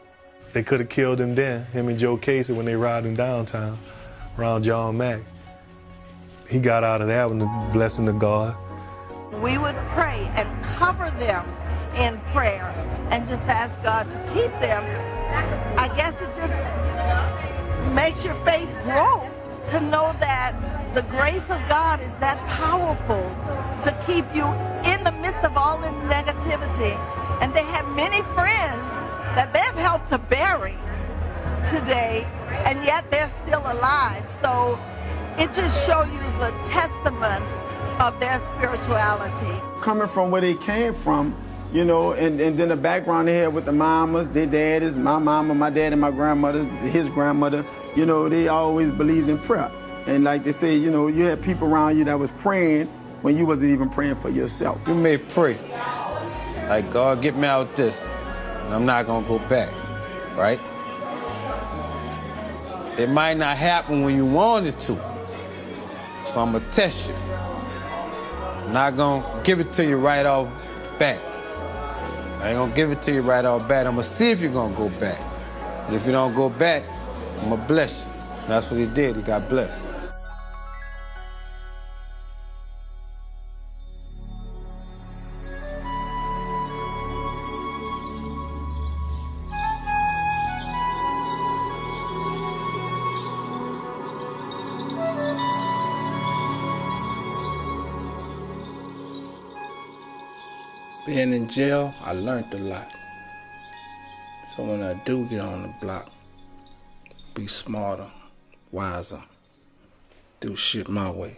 They could have killed him then, him and Joe Casey, when they robbed him downtown around John Mack. He got out of there with the blessing of God. We would pray and cover them in prayer and just ask God to keep them. I guess it just makes your faith grow to know that the grace of God is that powerful to keep you in the midst of all this negativity. And they have many friends that they've helped to bury today, and yet they're still alive. So it just shows you the testament of their spirituality. Coming from where they came from, you know, and then the background they had with the mamas, their daddies, my mama, my dad, and my grandmother, his grandmother, you know, they always believed in prayer. And like they say, you know, you had people around you that was praying when you wasn't even praying for yourself. You may pray, like, God, get me out this, and I'm not gonna go back, right? It might not happen when you want it to, so I'm gonna test you. I'm not gonna give it to you right off bat. I ain't gonna give it to you right off bat. I'm gonna see if you're gonna go back. And if you don't go back, I'm gonna bless you. And that's what he did, he got blessed. Being in jail, I learned a lot. So when I do get on the block, be smarter, wiser, do shit my way.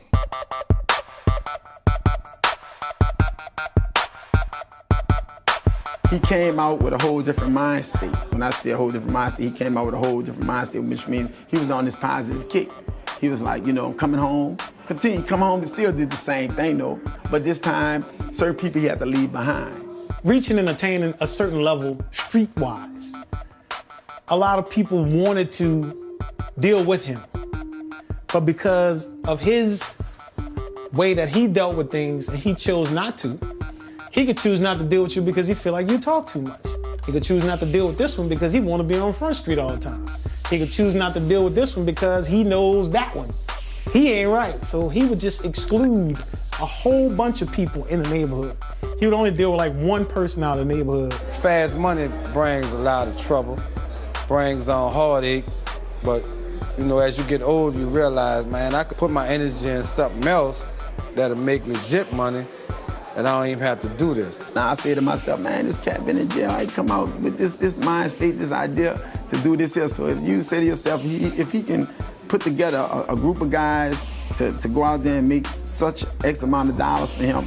He came out with a whole different mind state. When I say a whole different mind state, he came out with a whole different mind state, which means he was on this positive kick. He was like, you know, I'm coming home. Continue, come home, and still did the same thing though. But this time, certain people he had to leave behind. Reaching and attaining a certain level streetwise, a lot of people wanted to deal with him. But because of his way that he dealt with things and he chose not to, he could choose not to deal with you because he feel like you talk too much. He could choose not to deal with this one because he want to be on Front Street all the time. He could choose not to deal with this one because he knows that one. He ain't right, so he would just exclude a whole bunch of people in the neighborhood. He would only deal with like one person out of the neighborhood. Fast money brings a lot of trouble, brings on heartaches, but you know, as you get older, you realize, man, I could put my energy in something else that'll make legit money, and I don't even have to do this. Now I say to myself, man, this cat been in jail. I come out with this mind state, this idea to do this here. So if you say to yourself, if he can put together a group of guys to go out there and make such X amount of dollars for him,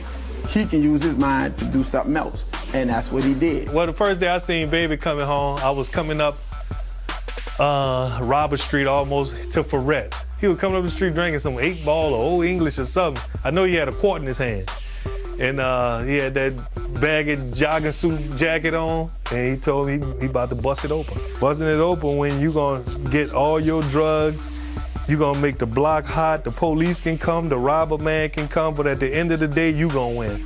he can use his mind to do something else. And that's what he did. Well, the first day I seen Baby coming home, I was coming up Robert Street almost to Ferret. He was coming up the street drinking some 8-Ball or Old English or something. I know he had a quart in his hand. And he had that baggy jogging suit jacket on, and he told me he about to bust it open. Busting it open when you gonna get all your drugs, you gonna make the block hot, the police can come, the robber man can come, but at the end of the day, you gonna win.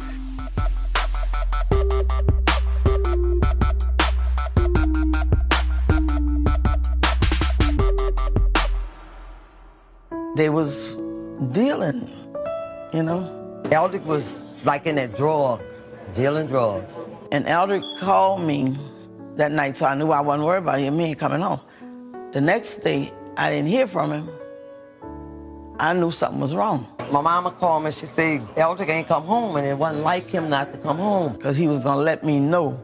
They was dealing, you know. Eldrick was like in that drug, dealing drugs. And Eldrick called me that night, so I knew I wasn't worried about him. He ain't coming home. The next day, I didn't hear from him. I knew something was wrong. My mama called me, she said, Eldrick ain't come home, and it wasn't like him not to come home. Because he was gonna let me know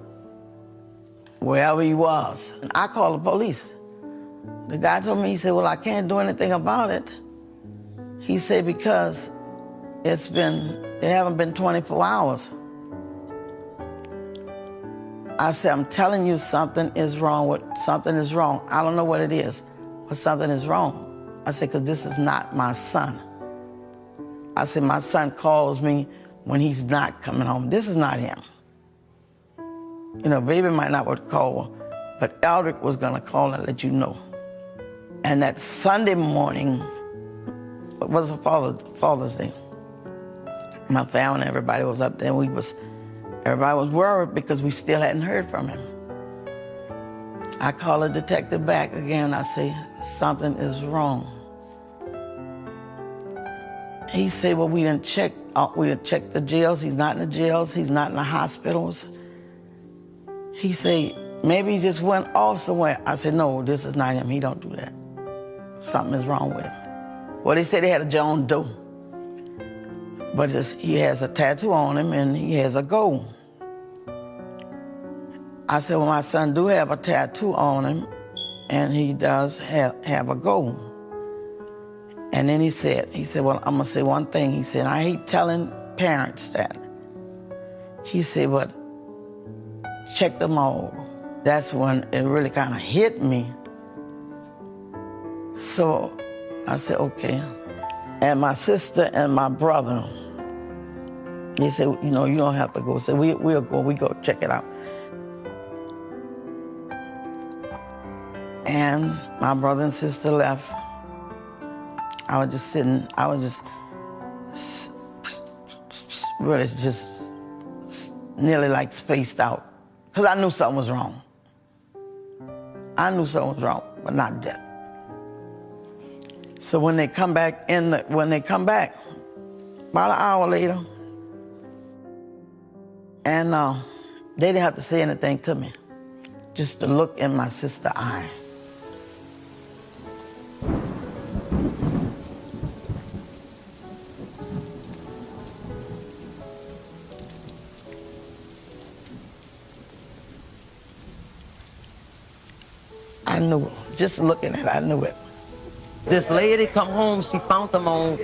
wherever he was. And I called the police. The guy told me, he said, well, I can't do anything about it. He said, because it haven't been 24 hours. I said, I'm telling you something is wrong. Something is wrong. I don't know what it is, but something is wrong. I said, because this is not my son. I said, my son calls me when he's not coming home. This is not him. You know, baby might not would call, but Eldrick was gonna call and let you know. And that Sunday morning, it was Father's Day. My family and everybody was up there. Everybody was worried because we still hadn't heard from him. I called the detective back again. I say, something is wrong. He said, well, we didn't check the jails. He's not in the jails. He's not in the hospitals. He said, maybe he just went off somewhere. I said, no, this is not him. He don't do that. Something is wrong with him. Well, they said they had a John Doe, but he has a tattoo on him and he has a goal. I said, well, my son do have a tattoo on him and he does have a goal. And then he said, well, I'm gonna say one thing. He said, I hate telling parents that. He said, but check them all. That's when it really kind of hit me. So I said, okay. And my sister and my brother, they said, you know, you don't have to go. So we'll go check it out. And my brother and sister left. I was just sitting, really just nearly like spaced out. Because I knew something was wrong. I knew something was wrong, but not death. So when they come back, about an hour later, and they didn't have to say anything to me, just to look in my sister's eye. I knew it. Just looking at it, I knew it. This lady come home, she found them on,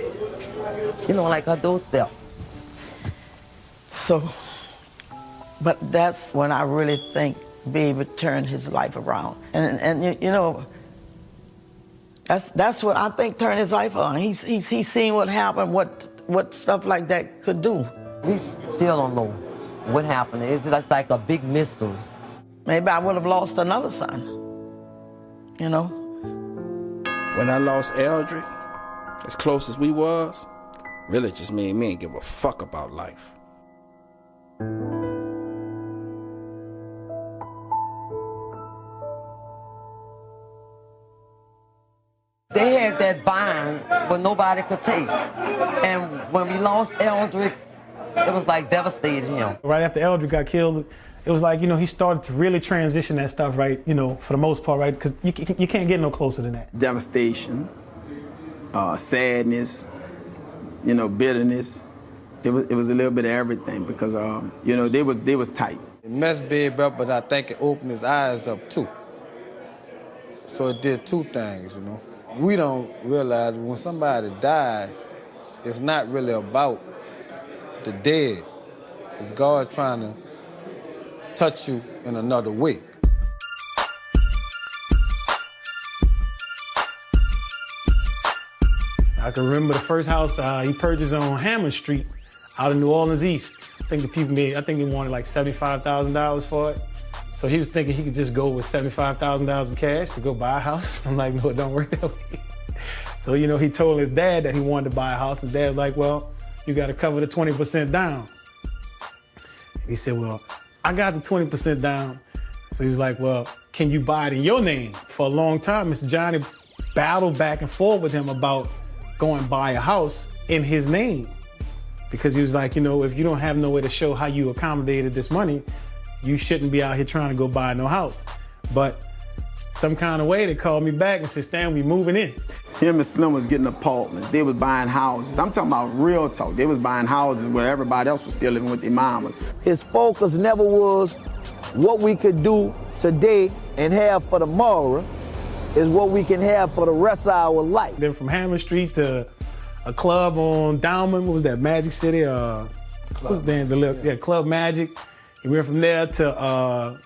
you know, like her doorstep. So, but that's when I really think baby turned his life around. And you know, that's what I think turned his life around. He's seen what happened, what stuff like that could do. We still don't know what happened. It's just like a big mystery. Maybe I would have lost another son. You know? When I lost Eldrick, as close as we was, really just me ain't give a fuck about life. They had that bind, but nobody could take. And when we lost Eldrick, it was like devastating him. Right after Eldrick got killed, it was like, you know, he started to really transition that stuff, right, you know, for the most part, right? Because you can't get no closer than that. Devastation, sadness, you know, bitterness. It was a little bit of everything because, you know, they was tight. It messed Babe up, but I think it opened his eyes up too. So it did two things, you know. We don't realize when somebody died, it's not really about the dead. It's God trying to touch you in another way. I can remember the first house he purchased on Hammond Street out in New Orleans East. I think they wanted like $75,000 for it. So he was thinking he could just go with $75,000 in cash to go buy a house. I'm like, no, it don't work that way. So, you know, he told his dad that he wanted to buy a house, and Dad was like, well, you got to cover the 20% down. And he said, well, I got the 20% down. So he was like, well, can you buy it in your name? For a long time, Mr. Johnny battled back and forth with him about going and buy a house in his name. Because he was like, you know, if you don't have no way to show how you accommodated this money, you shouldn't be out here trying to go buy no house. But some kind of way, they called me back and said, Stan, we moving in. Him and Slim was getting apartments. They was buying houses. I'm talking about real talk. They was buying houses where everybody else was still living with their mamas. His focus never was what we could do today and have for tomorrow is what we can have for the rest of our life. Then from Hammond Street to a club on Downman, what was that, Magic City? What was that? Club Magic. We went from there to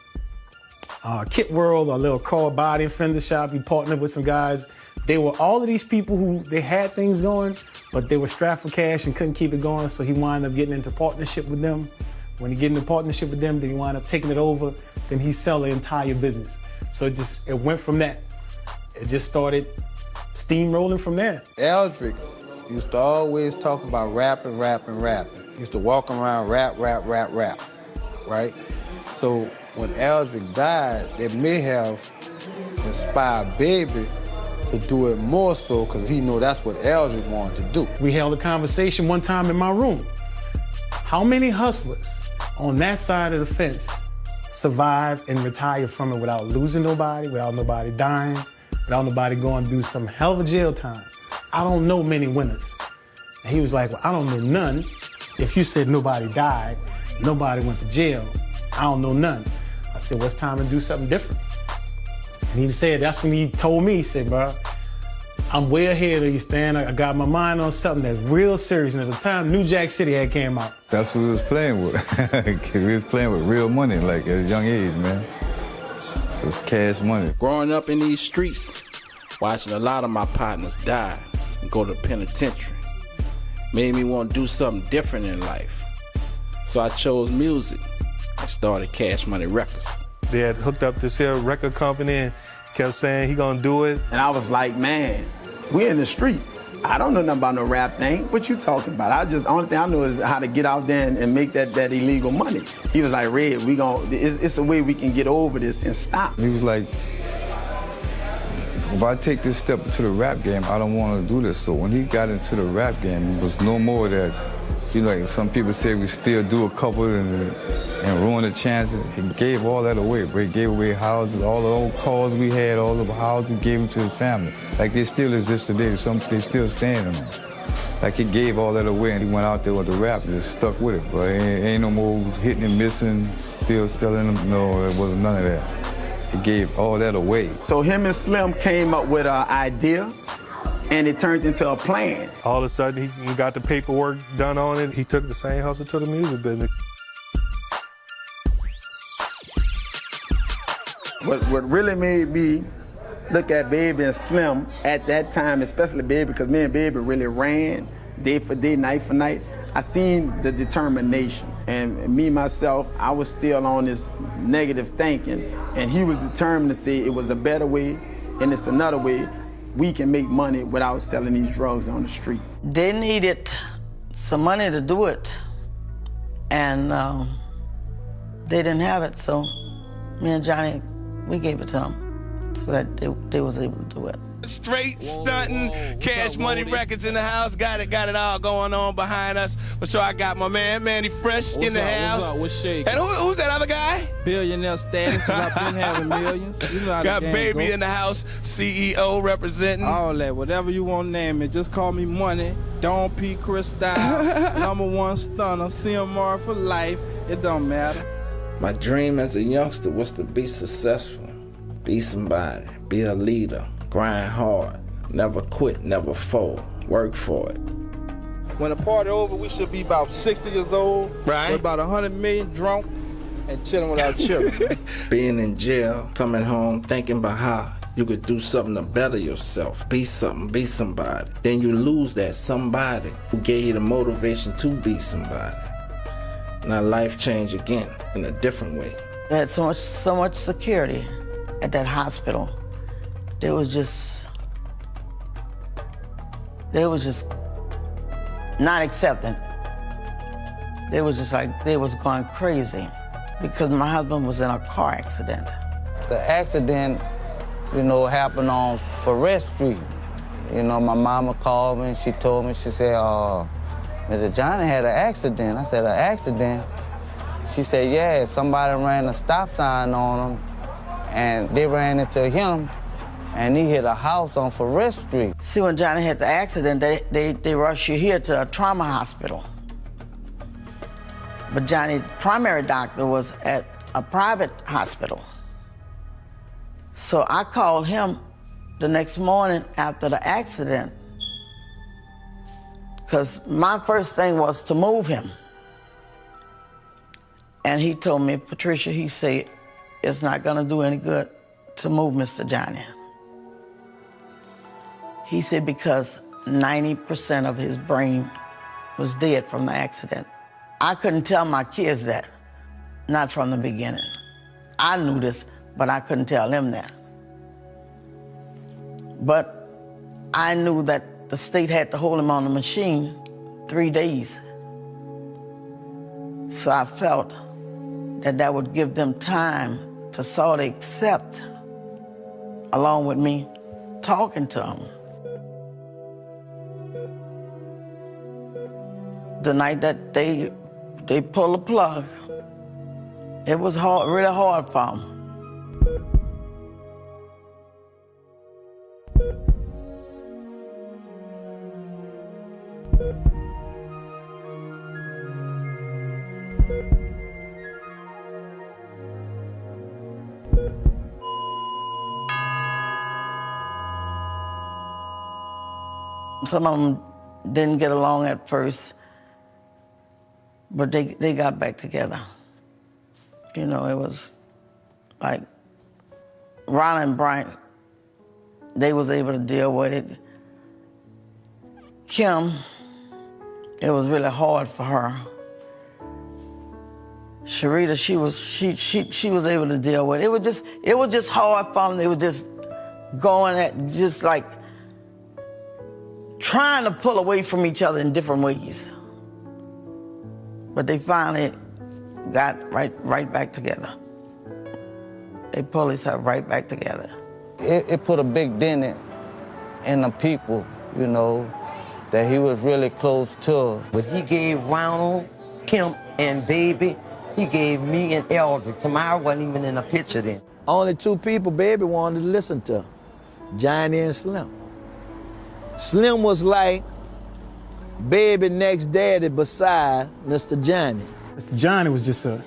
Kit World, a little car body and fender shop. We partnered with some guys. They were all of these people who, they had things going, but they were strapped for cash and couldn't keep it going, so he wound up getting into partnership with them. When he get into partnership with them, then he wound up taking it over, then he sell the entire business. So it went from that. It just started steamrolling from there. Eldrick used to always talk about rapping. Used to walk around rap, right? So when Eldrick died, it may have inspired Baby to do it more so, because he knew that's what Eldrick wanted to do. We held a conversation one time in my room. How many hustlers on that side of the fence survive and retire from it without losing nobody, without nobody dying, without nobody going through some hell of a jail time? I don't know many winners. And he was like, well, I don't know none. If you said nobody died, nobody went to jail, I don't know none. I said, well, it's time to do something different. And he said, that's when he told me, he said, bro, I'm way ahead of you, Stan. I got my mind on something that's real serious. And at the time, New Jack City had came out. That's what we was playing with. We was playing with real money, like at a young age, man. It was cash money. Growing up in these streets, watching a lot of my partners die and go to the penitentiary, made me want to do something different in life. So I chose music and started Cash Money Records. They had hooked up this here record company and kept saying he gonna do it. And I was like, man, we in the street. I don't know nothing about no rap thing. What you talking about? Only thing I know is how to get out there and make that illegal money. He was like, Red, it's a way we can get over this and stop. He was like, if I take this step into the rap game, I don't want to do this. So when he got into the rap game, it was no more that, you know, like some people say we still do a couple and ruin the chances. He gave all that away. He gave away houses, all the old cars we had, all the houses, gave them to his family. Like they still exist today. They still stand in them. Like he gave all that away and he went out there with the rap and just stuck with it. But ain't no more hitting and missing, still selling them. No, there wasn't none of that. He gave all that away. So him and Slim came up with an idea and it turned into a plan. All of a sudden, he got the paperwork done on it. He took the same hustle to the music business. What really made me look at Baby and Slim at that time, especially Baby, because me and Baby really ran day for day, night for night. I seen the determination. And me, myself, I was still on this negative thinking. And he was determined to say it was a better way and it's another way we can make money without selling these drugs on the street. They needed some money to do it. And they didn't have it, so me and Johnny, we gave it to them so that they was able to do it. Straight stunting, Cash Money Records in the house. Got it all going on behind us. But so I got my man Manny Fresh in the house. What's up? What's shaking? And who's that other guy? Billionaire status, because I've been having millions. You know how got Baby in the house, CEO representing. All that, whatever you want to name it. Just call me Money, Don P. Cristal, #1 stunner, CMR for life. It don't matter. My dream as a youngster was to be successful, be somebody, be a leader. Grind hard, never quit, never fold, work for it. When the party over, we should be about 60 years old, right? With about 100 million drunk and chilling with our children. Being in jail, coming home, thinking about how you could do something to better yourself, be something, be somebody. Then you lose that somebody who gave you the motivation to be somebody. Now life changed again in a different way. They had so much security at that hospital. They was just not accepting. They was just like, they was going crazy because my husband was in a car accident. The accident, you know, happened on Forest Street. You know, my mama called me and she told me, she said, Mr. Johnny had an accident. I said, an accident? She said, yeah, somebody ran a stop sign on him and they ran into him and he hit a house on Forest Street. See, when Johnny had the accident, they rushed you here to a trauma hospital. But Johnny's primary doctor was at a private hospital. So I called him the next morning after the accident, because my first thing was to move him. And he told me, Patricia, he said, it's not gonna do any good to move Mr. Johnny. He said because 90% of his brain was dead from the accident. I couldn't tell my kids that, not from the beginning. I knew this, but I couldn't tell them that. But I knew that the state had to hold him on the machine 3 days. So I felt that that would give them time to sort of accept, along with me talking to them. The night that they pulled the plug, it was hard, really hard for them. Some of them didn't get along at first, but they got back together. You know, it was like Ron and Brian, they was able to deal with it. Kim, it was really hard for her. Sharita, she was able to deal with it. It was just hard for them. They were just going at, just like trying to pull away from each other in different ways. But they finally got right back together. They pulled themselves right back together. It put a big dent in the people, you know, that he was really close to. But he gave Ronald, Kim, and Baby, he gave me and Eldrick. Tamara wasn't even in the picture then. Only 2 people Baby wanted to listen to, Johnny and Slim. Slim was like Baby next daddy beside Mr. Johnny. Mr. Johnny was just a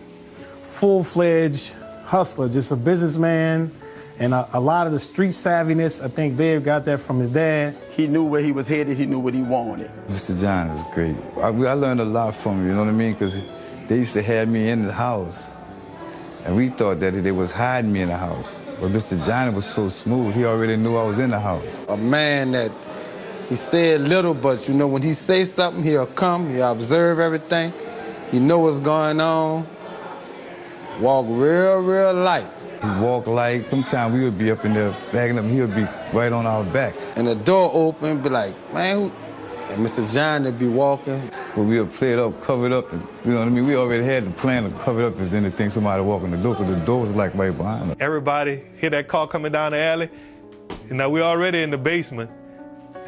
full-fledged hustler, just a businessman, and a lot of the street savviness, I think Babe got that from his dad. He knew where he was headed, he knew what he wanted. Mr. Johnny was great. I learned a lot from him, you know what I mean? Because they used to have me in the house, and we thought that they was hiding me in the house. But Mr. Johnny was so smooth, he already knew I was in the house. A man that, he said little, but you know, when he say something, he'll come, he'll observe everything, he know what's going on, walk real light. He walk light. Sometimes we would be up in there backing up, and he would be right on our back. And the door open, be like, man, who? And Mr. John would be walking. But we would play it up, cover it up, and, you know what I mean? We already had the plan to cover it up if anything, somebody walk in the door, because the door was like right behind us. Everybody hear that car coming down the alley, and now we already in the basement,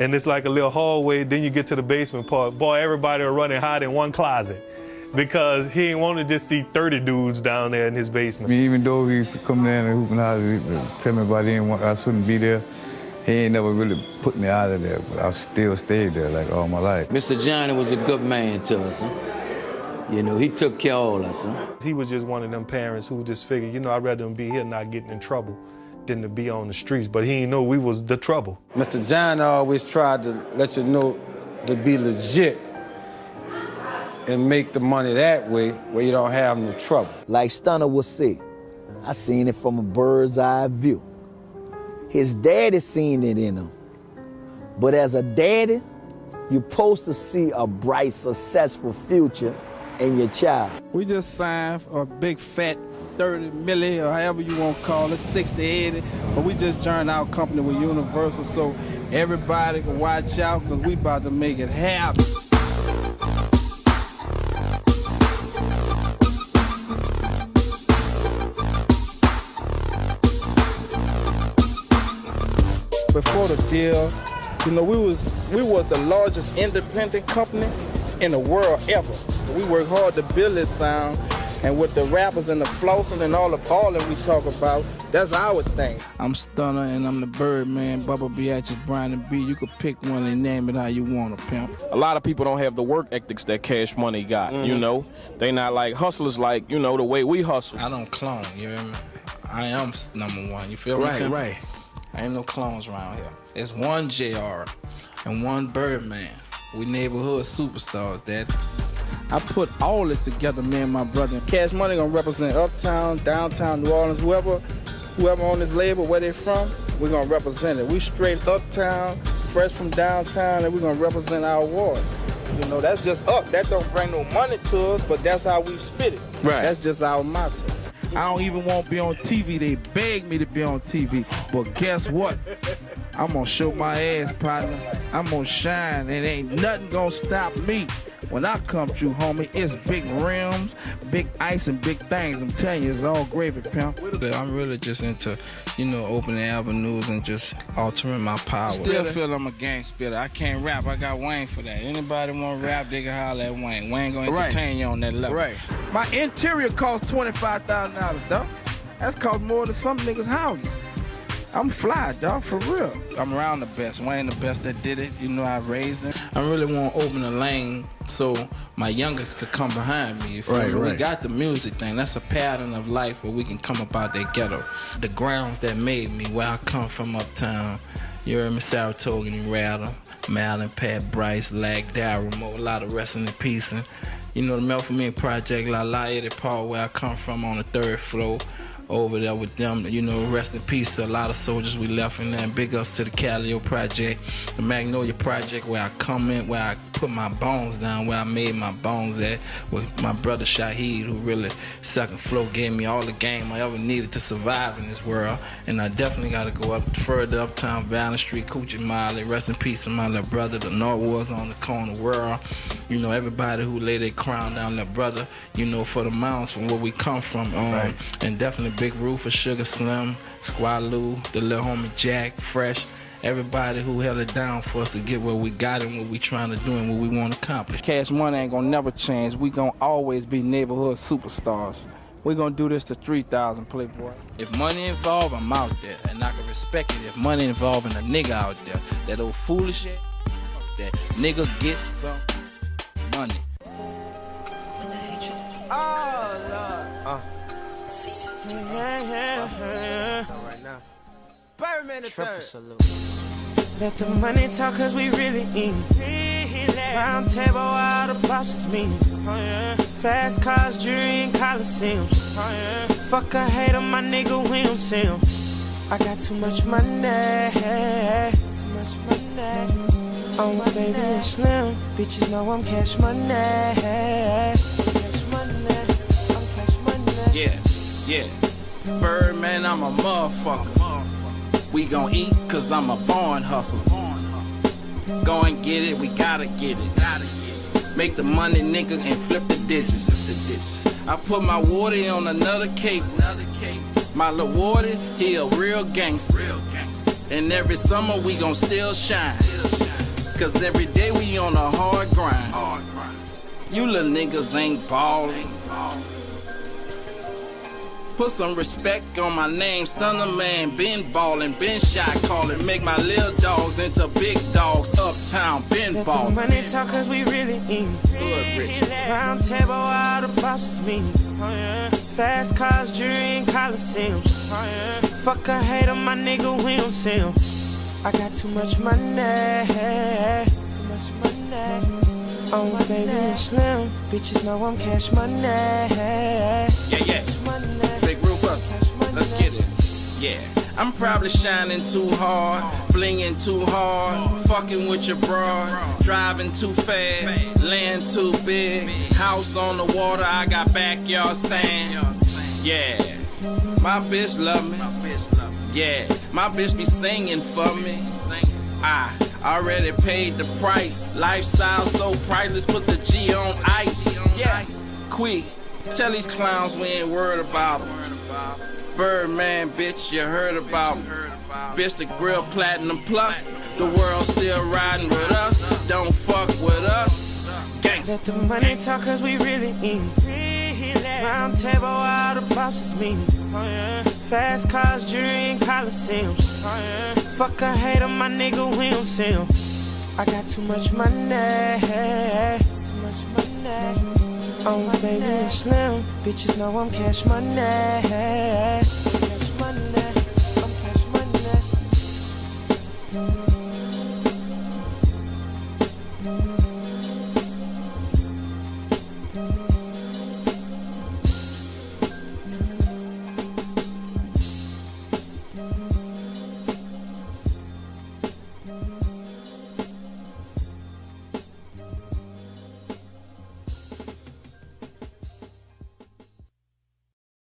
and it's like a little hallway, then you get to the basement part. Boy, everybody will run and hide in one closet, because he didn't want to just see 30 dudes down there in his basement. I mean, even though he used to come there and hoop and holler, tell me about I shouldn't be there, he ain't never really put me out of there, but I still stayed there like all my life. Mr. Johnny was a good man to us, huh? You know, he took care of all of us, huh? He was just one of them parents who just figured, you know, I'd rather him be here not getting in trouble than to be on the streets, but he didn't know we was the trouble. Mr. John always tried to let you know to be legit and make the money that way where you don't have no trouble. Like Stunner would say, I seen it from a bird's eye view. His daddy seen it in him. But as a daddy, you're supposed to see a bright, successful future in your child. We just signed for a big fat 30 milli, or however you want to call it, 60, 80, but we just joined our company with Universal, so everybody can watch out, because we about to make it happen. Before the deal, you know, we was the largest independent company in the world ever. We work hard to build this sound, and with the rappers and the flossing and all that we talk about, that's our thing. I'm Stunner and I'm the Birdman, Bubba Biatches, Brian and B. You could pick one and name it how you want to, pimp. A lot of people don't have the work ethics that Cash Money got, you know? They not like hustlers like, you know, the way we hustle. I don't clone, you hear me? I am number one. You feel me? Right, Kim? right. Ain't no clones around here. It's one JR and one Birdman. We neighborhood superstars, Dad. I put all this together, me and my brother. Cash Money gonna represent uptown, downtown, New Orleans, whoever on this label, where they from, we're gonna represent it. We straight uptown, fresh from downtown, and we're gonna represent our ward. You know, that's just us. That don't bring no money to us, but that's how we spit it. Right. That's just our motto. I don't even want to be on TV. They beg me to be on TV. But guess what? I'm going to show my ass, partner. I'm going to shine, and ain't nothing going to stop me. When I come through, homie, it's big rims, big ice, and big things. I'm telling you, it's all gravy, pimp. I'm really just into, opening avenues and just altering my power. Still feel I'm a gang spitter. I can't rap. I got Wayne for that. Anybody want to rap, they can holler at Wayne. Wayne gonna entertain you on that level. Right. My interior costs $25,000, dog. That's cost more than some niggas' houses. I'm fly, dog, for real. I'm around the best. Wayne the best that did it. I raised him. I really want to open a lane so my youngest could come behind me. You feel me? We got the music thing. That's a pattern of life where we can come up out that ghetto. The grounds that made me, where I come from uptown. You heard me, Saratoga and Rattle, Malin, Pat, Bryce, Lag, Daramo, a lot of resting in peace. And, the Melpomene Project, La Eddie Paul, where I come from on the 3rd floor. Over there with them, rest in peace to a lot of soldiers we left in there. And big ups to the Calio Project, the Magnolia Project, where I come in, where I put my bones down, where I made my bones at, with my brother Shaheed, who really, 2nd floor, gave me all the game I ever needed to survive in this world. And I definitely got to go up further uptown, Valley Street, Coochie Miley, rest in peace to my little brother, the Northwoods on the corner world. Everybody who lay their crown down, their brother, for the mountains from where we come from. And definitely Big Rufus, Sugar Slim, Squaloo, the little homie Jack, Fresh, everybody who held it down for us to get where we got and what we trying to do and what we want to accomplish. Cash Money ain't gonna never change. We gonna always be neighborhood superstars. We gonna do this to 3,000, Playboy. If money involved, I'm out there, and I can respect it. If money involving a nigga out there, that old foolish shit, that nigga get some money. Oh, Lord. Birdman the third. Let the money talk, cause we really eat. Round table, all the bosses meeting. Fast cars, jewelry, and coliseums. Fuck a hater, my nigga, we don't see him. I got too much money. Too much money. Oh, my baby is slim. Bitches know I'm cash money. Cash money. I'm cash money. Yeah. Birdman, I'm a motherfucker. We gon' eat cause I'm a born hustler. Go and get it, we gotta get it. Make the money, nigga, and flip the digits. I put my Wardy on another cape. My lil' Wardy, he a real gangster. And every summer we gon' still shine. Cause every day we on a hard grind. You little niggas ain't ballin'. Put some respect on my name, Stunner Man, been ballin', been shot callin', make my little dogs into big dogs, uptown, been ballin'. Money talk cause we really eatin'. Round table, all the bosses meeting. Fast cars, jewelry, and coliseums. Fuck a hater, my nigga, we don't see him. I got too much money. Too much money. Oh, my baby is slim. Bitches know I'm cash money. Yeah. Big Rufus, let's get it. Yeah. I'm probably shining too hard, blinging too hard, fucking with your broad, driving too fast, land too big, house on the water, I got backyard sand. Yeah, my bitch love me. Yeah, my bitch be singing for me. I already paid the price. Lifestyle so priceless, put the G on ice. Yeah, quick, tell these clowns we ain't worried about them. Birdman, bitch, you heard about me. Bitch, the grill platinum plus. The world still riding with us. Don't fuck with us. Gangsta. Let the money talk cause we really eatin'. Round table, all the bosses meeting. Fast cars, jewelry, and coliseums. Fuck a hater, my nigga, we don't see him. I got too much money. Too much money. Oh, my baby is slim. Bitches know I'm cash money. Cash Thank you.